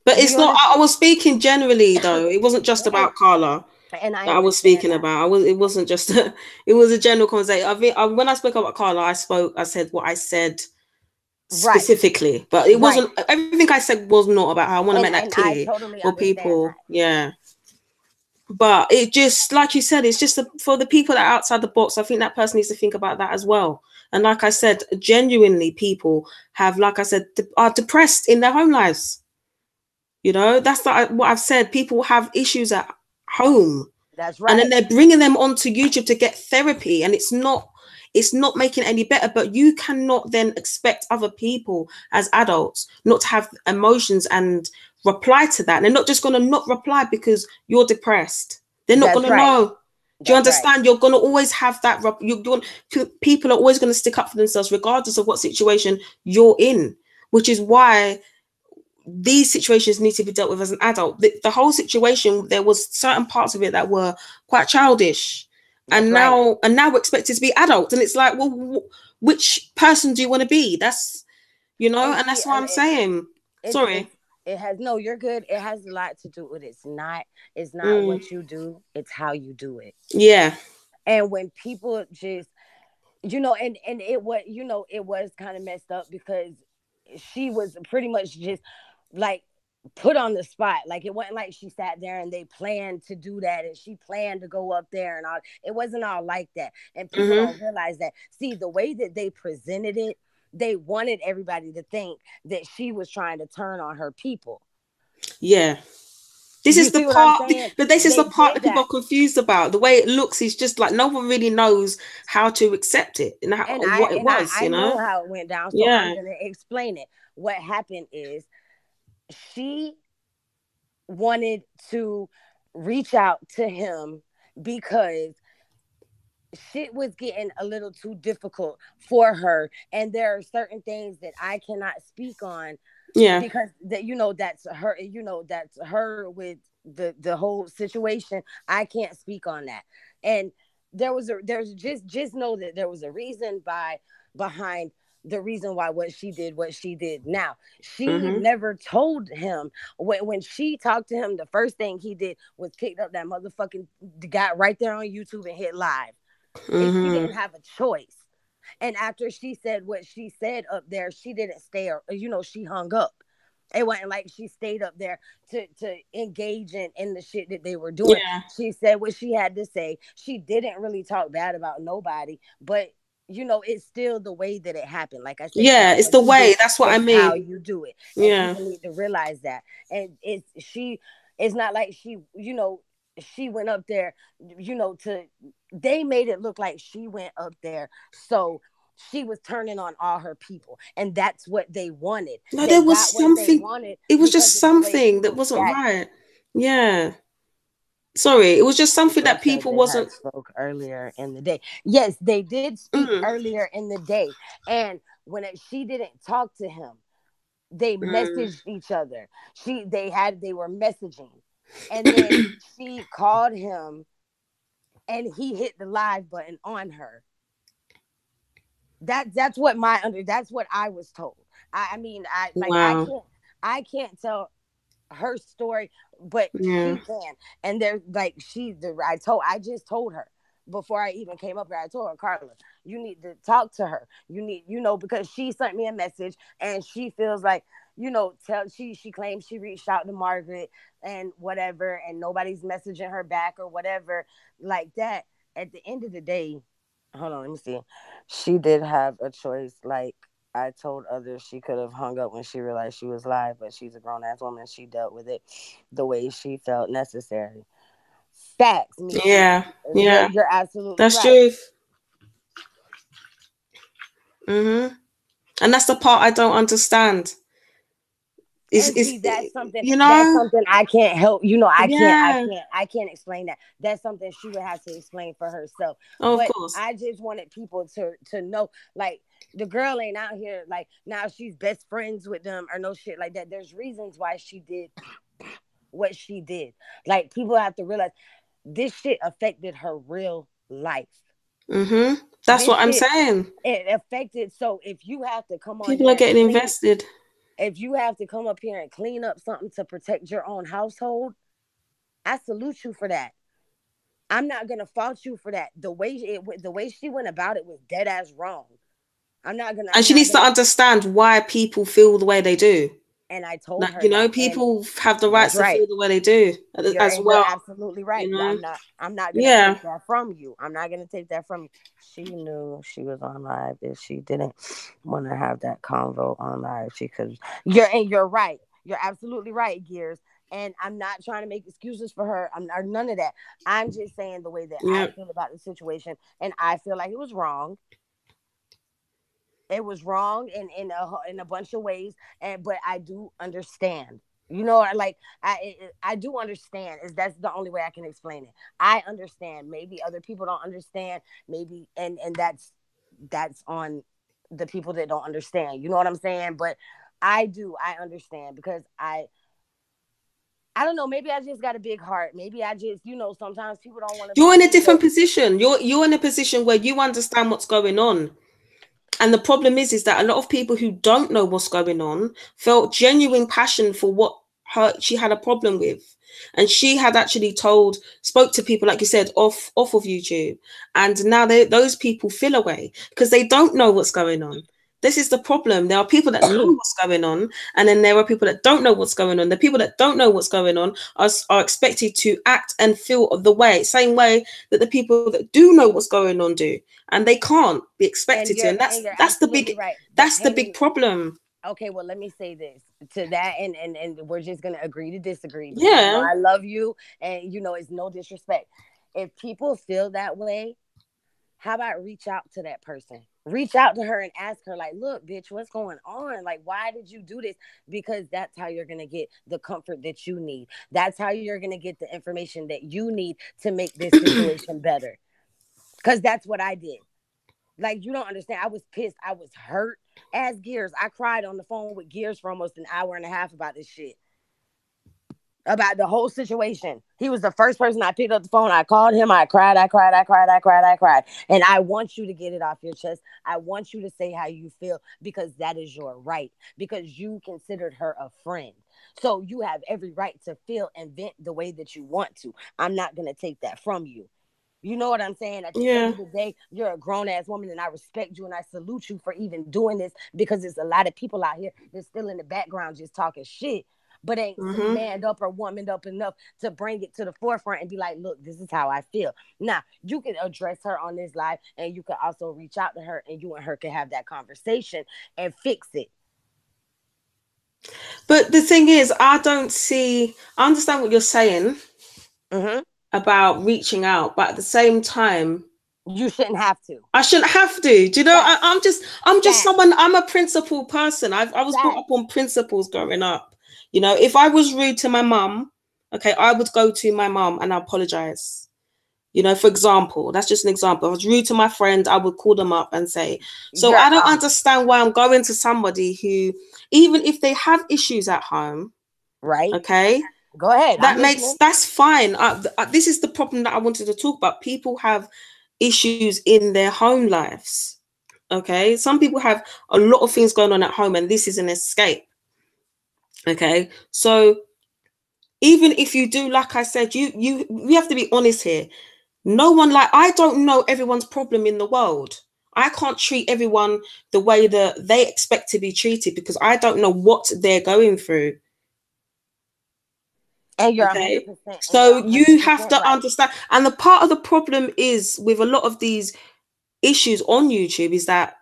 But Do it's you not. I understand? was speaking generally, though. It wasn't just And about Carla I that I was understand speaking that. about. I was. It wasn't just. It was a general conversation. I think when I spoke about Carla, I spoke. I said what I said Right, specifically, but it right. wasn't. Everything I said was not about her. I want to make that And I clear totally for understand people. that. Yeah. But it just, like you said, it's just for the people that are outside the box. I think that person needs to think about that as well. And like I said, genuinely, people have, like I said, are depressed in their home lives. That's what I've said. People have issues at home, That's and then right. they're bringing them onto YouTube to get therapy, and it's not making it any better. But you cannot then expect other people as adults not to have emotions and reply to that. And they're not just going to not reply because you're depressed. They're not That's going to right. know. Do you That's right. understand? You're going to always have that. People are always going to stick up for themselves, regardless of what situation you're in. Which is why these situations need to be dealt with as an adult. The whole situation, there was certain parts of it that were quite childish, That's right. And now we're expected to be adults, and it's like, well, which person do you want to be? That's, And and see, that's what I'm saying. Sorry. it has no, you're good. It has a lot to do with it's not Mm, what you do, it's how you do it. yeah. And when people just, and it was, it was kind of messed up because she was pretty much just like put on the spot. Like it wasn't like she sat there and they planned to do that and she planned to go up there and all. It wasn't all like that. And people Mm-hmm. don't realize that. See, the way that they presented it, they wanted everybody to think that she was trying to turn on her people. Yeah. This You is the see what I'm part, saying? but this is the They part did that people that. are confused about. The way it looks is just like no one really knows how to accept it and And what it was, I know how it went down, so I'm Yeah. gonna explain it. What happened is she wanted to reach out to him because shit was getting a little too difficult for her, and there are certain things that I cannot speak on Yeah. because that, that's her with the whole situation. I can't speak on that. And there's just know that there was a reason behind the reason why what she did. Now, she Mm-hmm. never told him when she talked to him. The first thing he did was picked up that motherfucking, got right there on YouTube and hit live. And she Mm-hmm. didn't have a choice. And after she said what she said up there, she didn't stay, or she hung up. It wasn't like she stayed up there to engage in the shit that they were doing. Yeah. She said what she had to say. She didn't really talk bad about nobody, but it's still the way that it happened. Like I said, it's Yeah. not It's what the you do, way. That's what I it's how mean. you do it. And Yeah. people need to realize that. And it's not like she went up there, to they made it look like she went up there so she was turning on all her people, and that's what they wanted. No, They there was got what they something. wanted It was because just of the way something she that was wasn't reacting. right. Yeah. Sorry. It was just something They that said people they had wasn't. spoke earlier in the day. Yes, they did speak Mm, earlier in the day, and she didn't talk to him, they mm. messaged each other. They were messaging, and then she called him, and he hit the live button on her. That's what I was told. I mean, Wow. I can't tell her story, but Yeah. she can. And they're like, I just told her before I even came up here. I told her, Carla, you need to talk to her. You need, because she sent me a message and she feels like, she claims she reached out to Margaret and whatever, and nobody's messaging her back or whatever like that. At the end of the day, hold on, let me see. She did have a choice. Like I told others, she could have hung up when she realized she was live, but she's a grown ass woman. She dealt with it the way she felt necessary. Facts, Michi. Yeah. You're Yeah. you're absolutely That's right. true. Mm-hmm. And that's the part I don't understand. And Is see, that's know? something I can't help. Yeah. I can't explain that. That's something she would have to explain for herself. Oh, of But course. I just wanted people to know, like, the girl ain't out here like now she's best friends with them or no shit like that. There's reasons why she did what she did. Like, people have to realize this shit affected her real life. Mm-hmm. That's This what I'm shit, saying. it affected. So if you have to come on People are here and getting clean, invested. if you have to come up here and clean up something to protect your own household, I salute you for that. I'm not gonna fault you for that. The way she went about it was dead ass wrong. And I'm she not needs to gonna. understand why people feel the way they do. And I told Like, her that, and people have the that's rights to right. feel the way they do as You're well, absolutely right. you know? I'm not gonna Yeah. take that from you. I'm not gonna take that from you. She knew she was on live. If she didn't want to have that convo on live, she could. You're right. You're absolutely right, Gears. And I'm not trying to make excuses for her. I'm not, none of that. I'm just saying the way that I Yeah. feel about the situation, and I feel like it was wrong. It was wrong in a bunch of ways, and but I do understand. Like I do understand. Is That's the only way I can explain it. I understand. Maybe other people don't understand. Maybe and that's on the people that don't understand. You know what I'm saying? But I do. I understand because I don't know. Maybe I just got a big heart. Maybe I just, sometimes people don't want to You're in a believe different that. position. You're in a position where you understand what's going on. And the problem is that a lot of people who don't know what's going on felt genuine passion for what she had a problem with. And she had actually spoke to people, like you said, off of YouTube. And now those people feel away because they don't know what's going on. This is the problem. There are people that know what's going on, and then there are people that don't know what's going on. The people that don't know what's going on are expected to act and feel the same way that the people that do know what's going on do, and they can't be And expected to. you're And and you're that's the absolutely big right. But that's the big painting problem. Okay, well, let me say this to that, and we're just gonna agree to disagree because Yeah. I love you, and it's no disrespect. If people feel that way, how about reach out to that person? Reach out to her and ask her, like, look, bitch, what's going on? Like, why did you do this? Because that's how you're gonna get the comfort that you need. That's how you're gonna get the information that you need to make this situation better. Because that's what I did. Like, you don't understand. I was pissed. I was hurt as Gears. I cried on the phone with Gears for almost an hour and a half about this shit. About the whole situation. He was the first person I picked up the phone. I called him. I cried. I cried. I cried. I cried. I cried. And I want you to get it off your chest. I want you to say how you feel because that is your right. Because you considered her a friend. So you have every right to feel and vent the way that you want to. I'm not going to take that from you. You know what I'm saying? At the end Yeah. of the day, you're a grown ass woman, and I respect you and I salute you for even doing this because there's a lot of people out here that's still in the background just talking shit, but ain't Mm-hmm. manned up or womaned up enough to bring it to the forefront and be like, look, this is how I feel. Now, you can address her on this live, and you can also reach out to her, and you and her can have that conversation and fix it. But the thing is, I understand what you're saying Mm-hmm. about reaching out, but at the same time, You shouldn't have to. I shouldn't have to. Do you know? Fact. I'm just Fact. someone. I'm a principled person. I was brought Fact. up on principles growing up. If I was rude to my mum, okay, I would go to my mum and apologize. For example, that's just an example. If I was rude to my friend, I would call them up and say. So You're I don't understand why I'm going to somebody who, even if they have issues at home, right. okay, Go ahead. I'm listening. that's fine. This is the problem that I wanted to talk about. People have issues in their home lives. Okay, some people have a lot of things going on at home, and this is an escape. Okay, so even if you do, like I said, we have to be honest here. No one, like, I don't know everyone's problem in the world. I can't treat everyone the way that they expect to be treated because I don't know what they're going through. And you're Okay, 100%, and you're so you have 100% to right. understand, and the part of the problem is with a lot of these issues on YouTube is that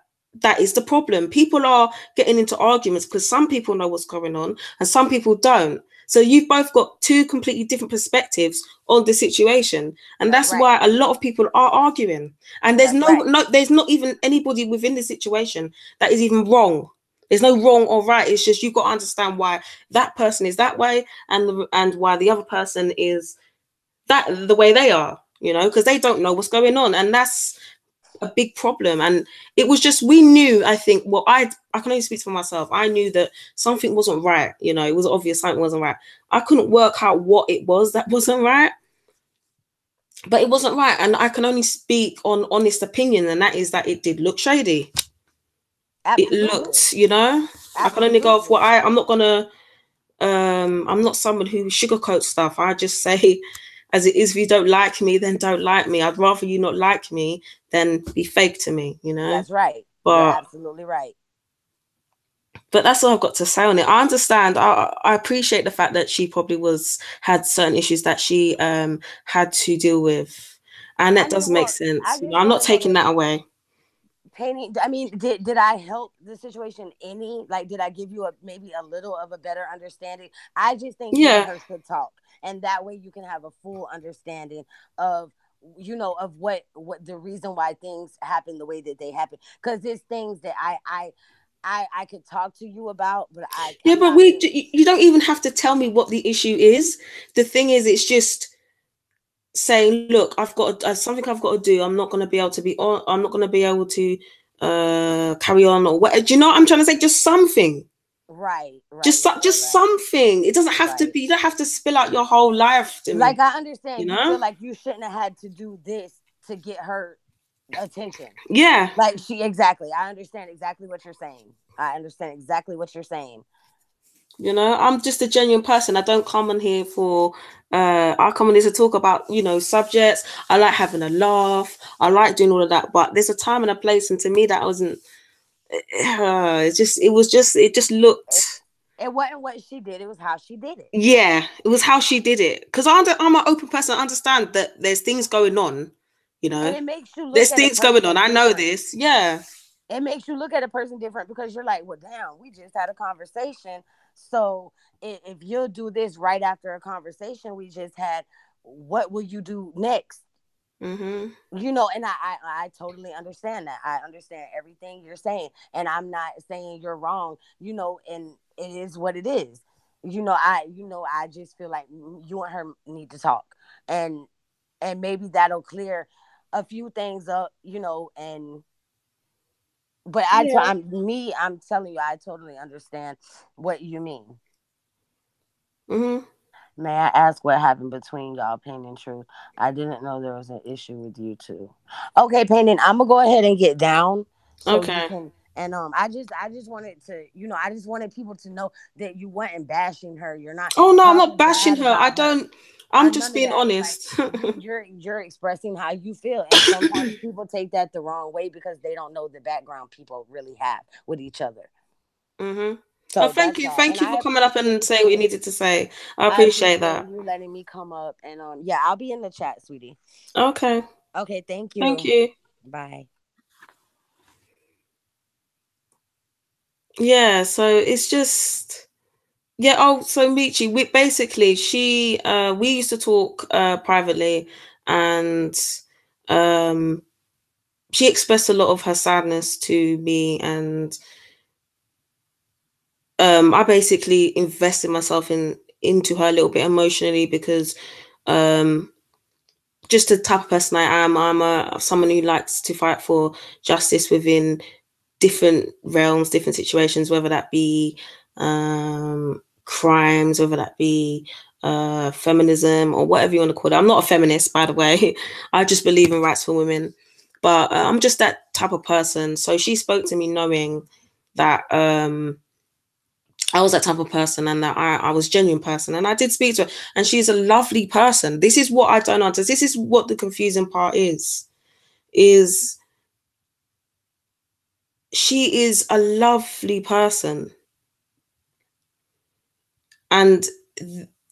is the problem. People are getting into arguments because some people know what's going on and some people don't. So you've both got two completely different perspectives on the situation, and That's that's right. why a lot of people are arguing. And there's That's right. there's not even anybody within the situation that is even wrong. There's no wrong or right. It's just you've got to understand why that person is that way, and why the other person is the way they are. Because they don't know what's going on, and that's a big problem. And it was just, we knew, I think, well, I can only speak for myself. I knew that something wasn't right. It was obvious something wasn't right. I couldn't work out what it was that wasn't right, but it wasn't right. And I can only speak on honest opinion, and that is that it did look shady. It Absolutely. looked, I can only go off Absolutely. what I'm not gonna I'm not someone who sugarcoats stuff. I just say as it is. If you don't like me, then don't like me. I'd rather you not like me than be fake to me. That's right. You're But absolutely right. that's all I've got to say on it. I understand. I appreciate the fact that she probably had certain issues that she had to deal with, and I that does just make want I sense. just I'm want not to know taking that that away. painting, I mean, did I help the situation any? Like, did I give you maybe a little of a better understanding? I just think you and Yeah, her should talk, and that way you can have a full understanding of of what the reason why things happen the way that they happen, because there's things that I could talk to you about, but yeah, I'm but not gonna. you don't even have to tell me what the issue is. The thing is, it's just saying, look, I've got something I've got to do. I'm not going to be able to be on. I'm not going to be able to carry on or what. Do you know what I'm trying to say? Just something. Right, right, Just right, right, just right, something. It doesn't have to right. be, you don't have to spill out your whole life to Like me, I you understand you know? feel like you shouldn't have had to do this to get her attention. Yeah. Like she exactly. I understand exactly what you're saying. I understand exactly what you're saying. You know, I'm just a genuine person. I don't come on here for I come on here to talk about, you know, subjects. I like having a laugh. I like doing all of that. But there's a time and a place, and to me that wasn't it just It, looked, it wasn't what she did. It was how she did it. yeah, it was how she did it. Because I'm an open person. I understand that there's things going on, you And know. it makes you look There's at a things going on. person I know different. this. Yeah. It makes you look at a person different because you're like, well, damn, we just had a conversation. So if you'll do this right after a conversation we just had, what will you do next? Mm-hmm. And I totally understand that. I understand everything you're saying, and I'm not saying you're wrong. And it is what it is. I just feel like you and her need to talk, and maybe that'll clear a few things up. And but Yeah. I'm telling you, I totally understand what you mean. Mm-hmm. May I ask what happened between y'all, Pain and Truth? I didn't know there was an issue with you two. Okay, Pain, I'm gonna go ahead and get down so you Okay. can. And I just wanted to, I just wanted people to know that you weren't bashing her. You're not Oh no, I'm not talking bashing bad her. I about her. don't. I'm just None of being that. Like honest. you're expressing how you feel, and sometimes people take that the wrong way because they don't know the background people really have with each other. Mm-hmm. Oh, So thank that's you. all. Thank And you for coming up and saying what you needed to say. I I appreciate appreciate that. you letting me come up. And yeah, I'll be in the chat, sweetie. Okay. Okay, thank Thank you. you. Bye. Yeah, so it's just, yeah, oh, so Michi, we basically we used to talk privately, and um she expressed a lot of her sadness to me, and I basically invested myself into her a little bit emotionally because um just the type of person I am. I'm someone who likes to fight for justice within different realms, different situations, whether that be crimes, whether that be feminism or whatever you want to call it. I'm not a feminist, by the way. I just believe in rights for women, but I'm just that type of person. So she spoke to me knowing that I was that type of person, and that I was a genuine person, and I did speak to her, and she's a lovely person. This is what I don't understand. This is what the confusing part is she is a lovely person, and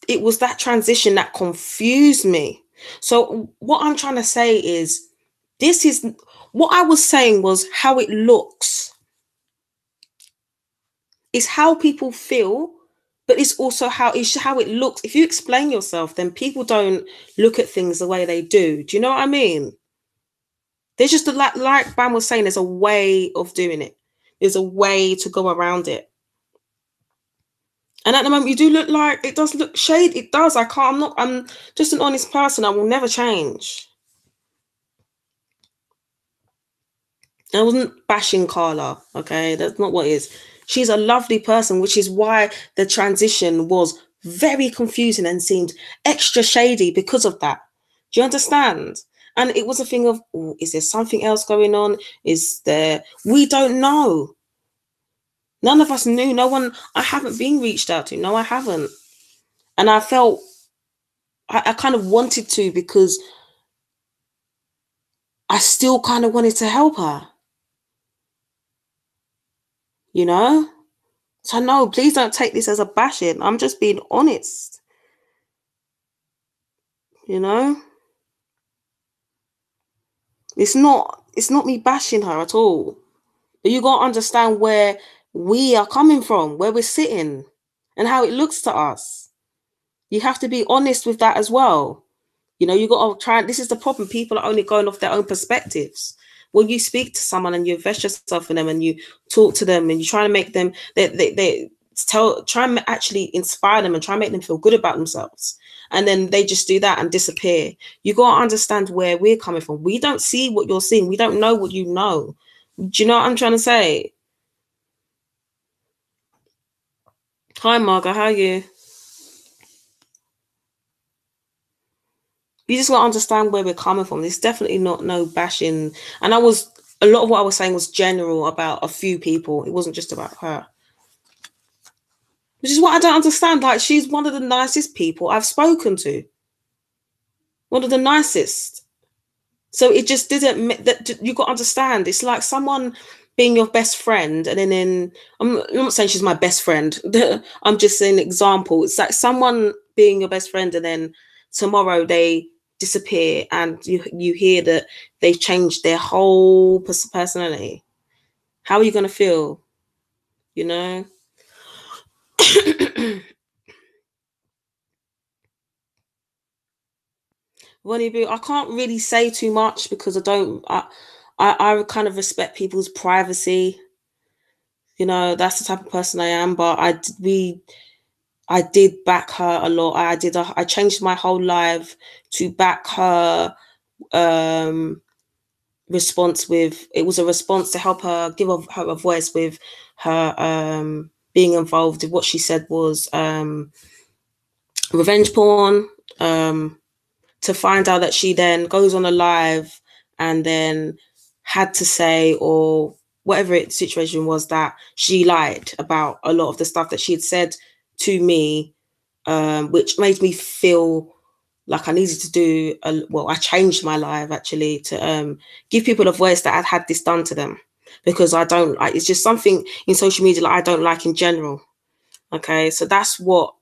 it was that transition that confused me. So what I'm trying to say is, this is what I was saying was how it looks. It's how people feel, but it's how it looks. If you explain yourself, then people don't look at things the way they do. Do you know what I mean? There's just like Bam was saying, there's a way of doing it. There's a way to go around it. And at the moment, you do look like, it does look shade. It does. I can't. I'm just an honest person. I will never change. I wasn't bashing Carla. Okay, that's not what it is. She's a lovely person, which is why the transition was very confusing and seemed extra shady because of that. Do you understand? And it was a thing of, oh, is there something else going on? Is there? We don't know. None of us knew. No one. I haven't been reached out to. No, I haven't. And I felt I kind of wanted to, because I still kind of wanted to help her, you know? So, no, please don't take this as a bashing. I'm just being honest, you know? It's not me bashing her at all. But you got to understand where we are coming from, where we're sitting, and how it looks to us. You have to be honest with that as well. You got to try. This is the problem. People are only going off their own perspectives. When you speak to someone and you invest yourself in them and you talk to them and you try to make them, try and actually inspire them and try and make them feel good about themselves. And then they just do that and disappear. You got to understand where we're coming from. We don't see what you're seeing. We don't know what you know. Do you know what I'm trying to say? Hi, Marga. How are you? You just got to understand where we're coming from. It's definitely not no bashing. And a lot of what I was saying was general about a few people. It wasn't just about her. Which is what I don't understand. Like, she's one of the nicest people I've spoken to. One of the nicest. So it just didn't, that you got to understand. It's like someone being your best friend, and then I'm not saying she's my best friend. I'm just saying an example. It's like someone being your best friend, and then tomorrow they disappear, and you hear that they've changed their whole personality. How are you gonna feel? You know. Ronnie Boo, I can't really say too much because I don't. I kind of respect people's privacy. You know, that's the type of person I am. But I did back her a lot. I changed my whole life to back her response with. It was a response to help her give her a voice with her being involved. What she said was revenge porn. Um, to find out that she then goes on a live and then had to say, or whatever it situation was, that she lied about a lot of the stuff that she had said to me, which made me feel like I needed to do I changed my life actually to give people a voice that I'd had this done to them, because it's just something in social media that I don't like in general. Okay, so that's what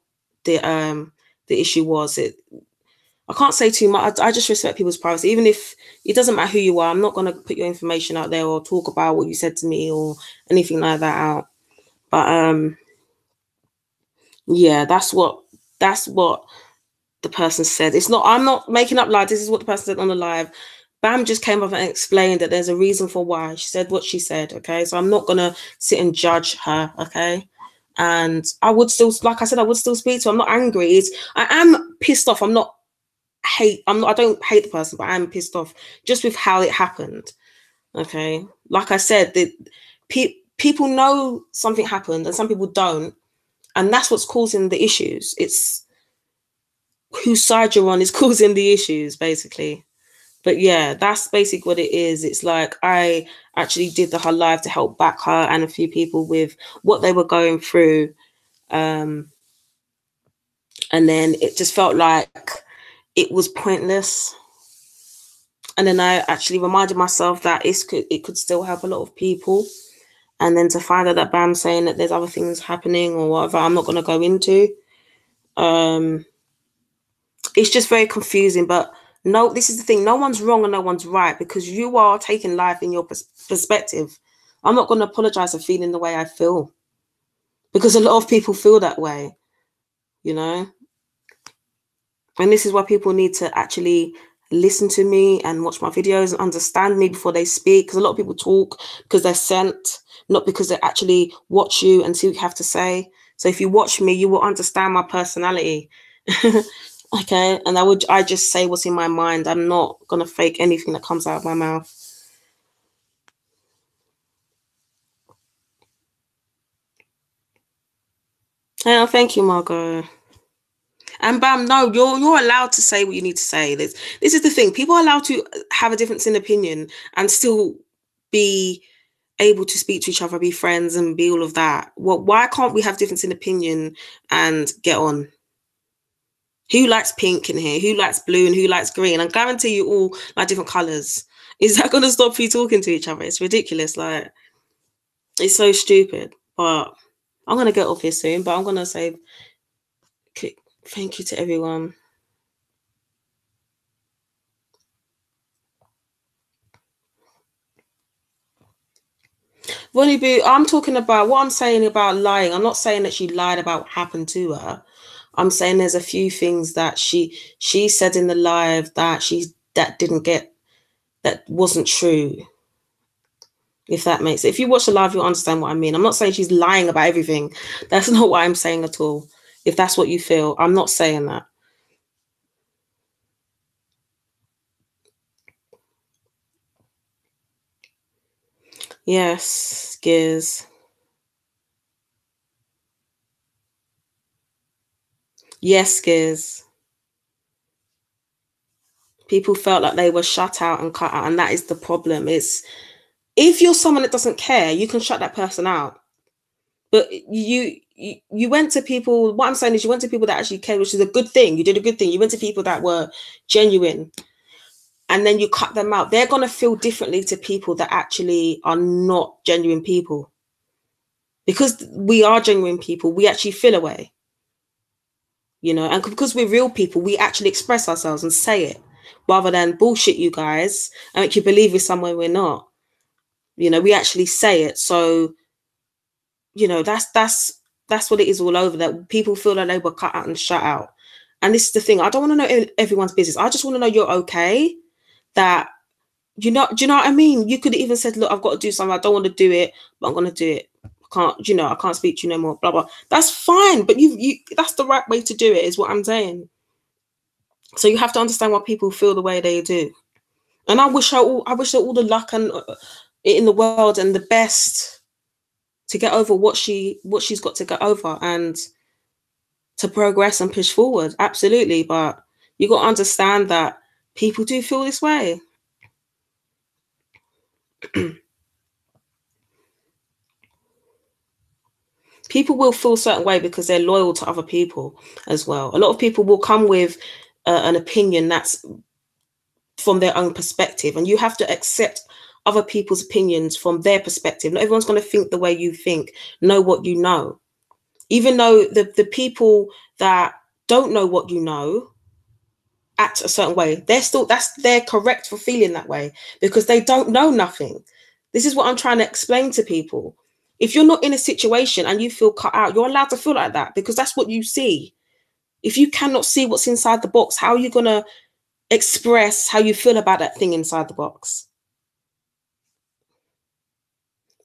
the issue was. I can't say too much. I just respect people's privacy. Even if it doesn't matter who you are, I'm not going to put your information out there or talk about what you said to me or anything like that out. But yeah, that's what the person said. It's not. I'm not making up lies. This is what the person said on the live. Bam just came up and explained that there's a reason for why she said what she said. Okay, so I'm not gonna sit and judge her. Okay, and I would still, like I said, I would still speak to her. I'm not angry. I am pissed off. I don't hate the person, but I'm pissed off just with how it happened. Okay, like I said, people know something happened and some people don't, and that's what's causing the issues. It's whose side you're on is causing the issues, basically. But yeah, that's basically what it is. It's like I actually did the whole live to help back her and a few people with what they were going through, and then it just felt like it was pointless. And then I actually reminded myself that it could still help a lot of people. And then to find out that Bam's saying that there's other things happening or whatever, I'm not going to go into. Um, it's just very confusing. But no, this is the thing: no one's wrong and no one's right, because you are taking life in your perspective. I'm not going to apologize for feeling the way I feel, because a lot of people feel that way, you know. And this is why people need to actually listen to me and watch my videos and understand me before they speak. Because a lot of people talk because they're sent, not because they actually watch you and see what you have to say. So if you watch me, you will understand my personality. Okay. And I just say what's in my mind. I'm not gonna fake anything that comes out of my mouth. Yeah, thank you, Margot. And Bam, no, you're allowed to say what you need to say. This is the thing. People are allowed to have a difference in opinion and still be able to speak to each other, be friends, and be all of that. Well, why can't we have difference in opinion and get on? Who likes pink in here? Who likes blue and who likes green? I guarantee you all like different colors. Is that going to stop you talking to each other? It's ridiculous. Like, it's so stupid. But I'm going to get off here soon. But I'm going to say thank you to everyone. Ronnie Boo, I'm talking about what I'm saying about lying. I'm not saying that she lied about what happened to her. I'm saying there's a few things that she said in the live that didn't get, that wasn't true. If that makes it. If you watch the live, you'll understand what I mean. I'm not saying she's lying about everything. That's not what I'm saying at all. If that's what you feel, I'm not saying that. Yes, Gears. Yes, Giz. People felt like they were shut out and cut out, and that is the problem. It's if you're someone that doesn't care, you can shut that person out. But you went to people. What I'm saying is, you went to people that actually cared, which is a good thing. You did a good thing. You went to people that were genuine, and then you cut them out. They're gonna feel differently to people that actually are not genuine people. Because we are genuine people, we actually feel away, and because we're real people, we actually express ourselves and say it rather than bullshit you guys and make you believe we're somewhere we're not. We actually say it. So, that's what it is all over, that people feel like they were cut out and shut out. And this is the thing. I don't want to know everyone's business. I just want to know you're okay. That do you know what I mean? You could have even said, look, I've got to do something. I don't want to do it, but I'm going to do it. I can't speak to you no more, blah, blah. That's fine. But that's the right way to do it, is what I'm saying. So you have to understand why people feel the way they do. And I wish her all the luck and in the world and the best to get over what she's got to get over and to progress and push forward. Absolutely. But you got to understand that people do feel this way. People will feel a certain way because they're loyal to other people as well. A lot of people will come with an opinion that's from their own perspective, and you have to accept other people's opinions from their perspective. Not everyone's going to think the way you think, know what you know. Even though the people that don't know what you know act a certain way, they're correct for feeling that way because they don't know nothing. This is what I'm trying to explain to people. If you're not in a situation and you feel cut out, you're allowed to feel like that because that's what you see. If you cannot see what's inside the box, how are you going to express how you feel about that thing inside the box?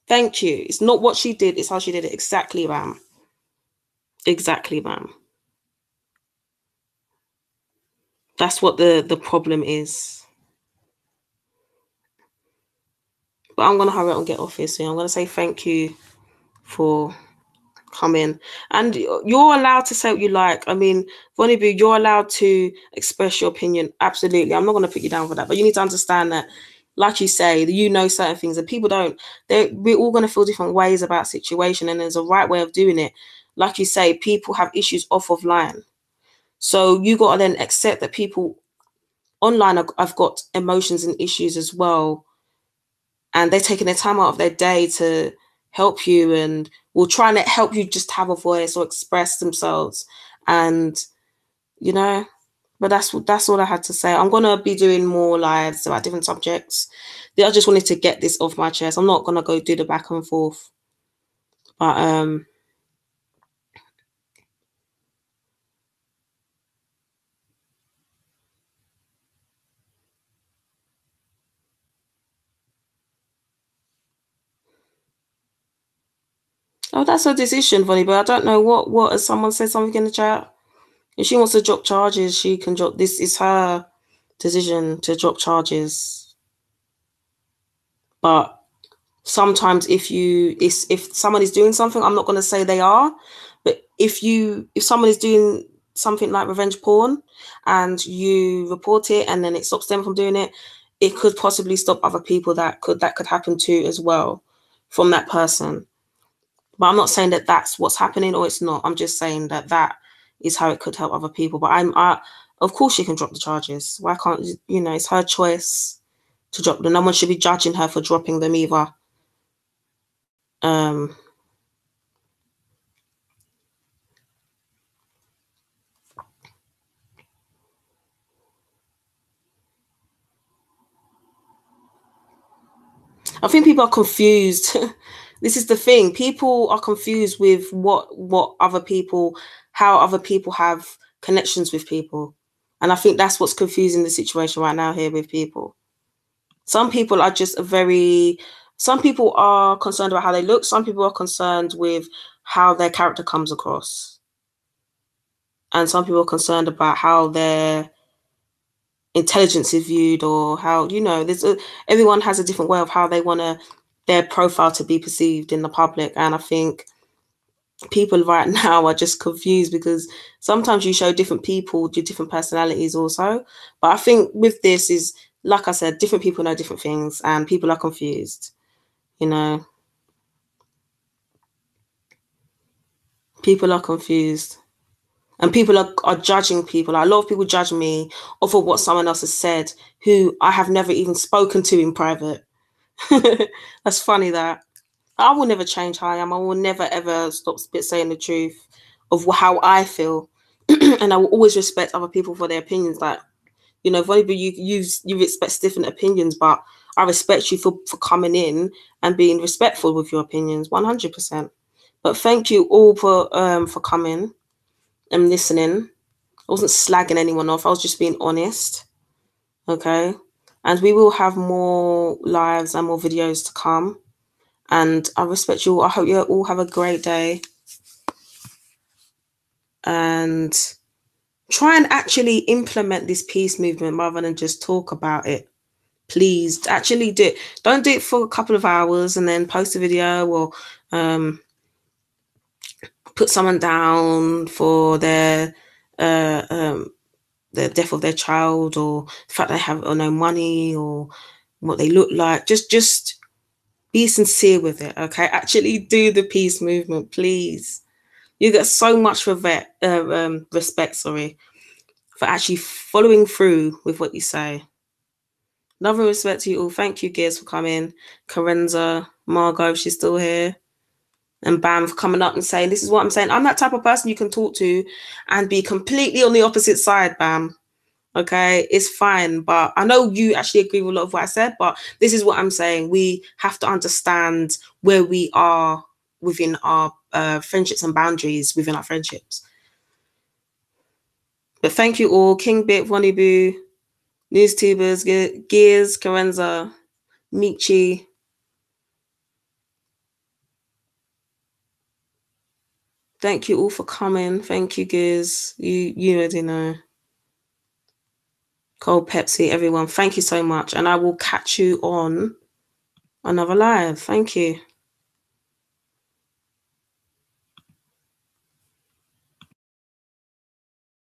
Thank you. It's not what she did, it's how she did it. Exactly, ma'am. Exactly, ma'am. That's what the problem is. But I'm going to hurry up and get off here soon. I'm going to say thank you for coming. And you're allowed to say what you like. I mean, Vonnie Boo, you're allowed to express your opinion. Absolutely. I'm not going to put you down for that. But you need to understand that, like you say, certain things and people don't. We're all going to feel different ways about situation, and there's a right way of doing it. Like you say, people have issues off of line. So you got to then accept that people online have got emotions and issues as well. And they're taking their time out of their day to help you and will try and help you just have a voice or express themselves. And, but that's all I had to say. I'm going to be doing more lives about different subjects. I just wanted to get this off my chest. I'm not going to go do the back and forth. But, oh, that's her decision, Vonnie, but I don't know what has someone said something in the chat. If she wants to drop charges, she can drop. This is her decision to drop charges. But sometimes if someone is doing something, I'm not going to say they are, but if someone is doing something like revenge porn and you report it and then it stops them from doing it, it could possibly stop other people that could happen to as well from that person. But I'm not saying that that's what's happening or it's not. I'm just saying that is how it could help other people. But of course she can drop the charges. Why can't it's her choice to drop them. No one should be judging her for dropping them either. I think people are confused. This is the thing. People are confused with how other people have connections with people. And I think that's what's confusing the situation right now here with people. Some people are some people are concerned about how they look. Some people are concerned with how their character comes across. And some people are concerned about how their intelligence is viewed, or how everyone has a different way of how they want their profile to be perceived in the public. And I think people right now are just confused because sometimes you show different people your different personalities also. But I think with this is, like I said, different people know different things and people are confused, you know. People are confused. And people are judging people. Like, a lot of people judge me off of what someone else has said who I have never even spoken to in private. That's funny that. I will never change how I am. I will never ever stop saying the truth of how I feel. And I will always respect other people for their opinions. Like, you know, Vonnie, you respect different opinions, but I respect you for coming in and being respectful with your opinions, 100%. But thank you all for coming and listening. I wasn't slagging anyone off. I was just being honest. Okay. And we will have more lives and more videos to come. And I respect you all. I hope you all have a great day. And try and actually implement this peace movement rather than just talk about it. Please actually do it. Don't do it for a couple of hours and then post a video or put someone down for the death of their child, or the fact they have no money, or what they look like. Just be sincere with it, okay? Actually do the peace movement, please. You get so much respect, for actually following through with what you say. Love and respect to you all. Thank you, Gears, for coming. Karenza, Margot, if she's still here. And Bam for coming up and saying, this is what I'm saying. I'm that type of person you can talk to and be completely on the opposite side, Bam. Okay, it's fine. But I know you actually agree with a lot of what I said, but this is what I'm saying. We have to understand where we are within our friendships and boundaries within our friendships. But thank you all. King Bit, Vonnie Boo, NewsTubers, Gears, Karenza, Michi. Thank you all for coming. Thank you, Gears. You already know. Cold Pepsi, everyone. Thank you so much. And I will catch you on another live. Thank you.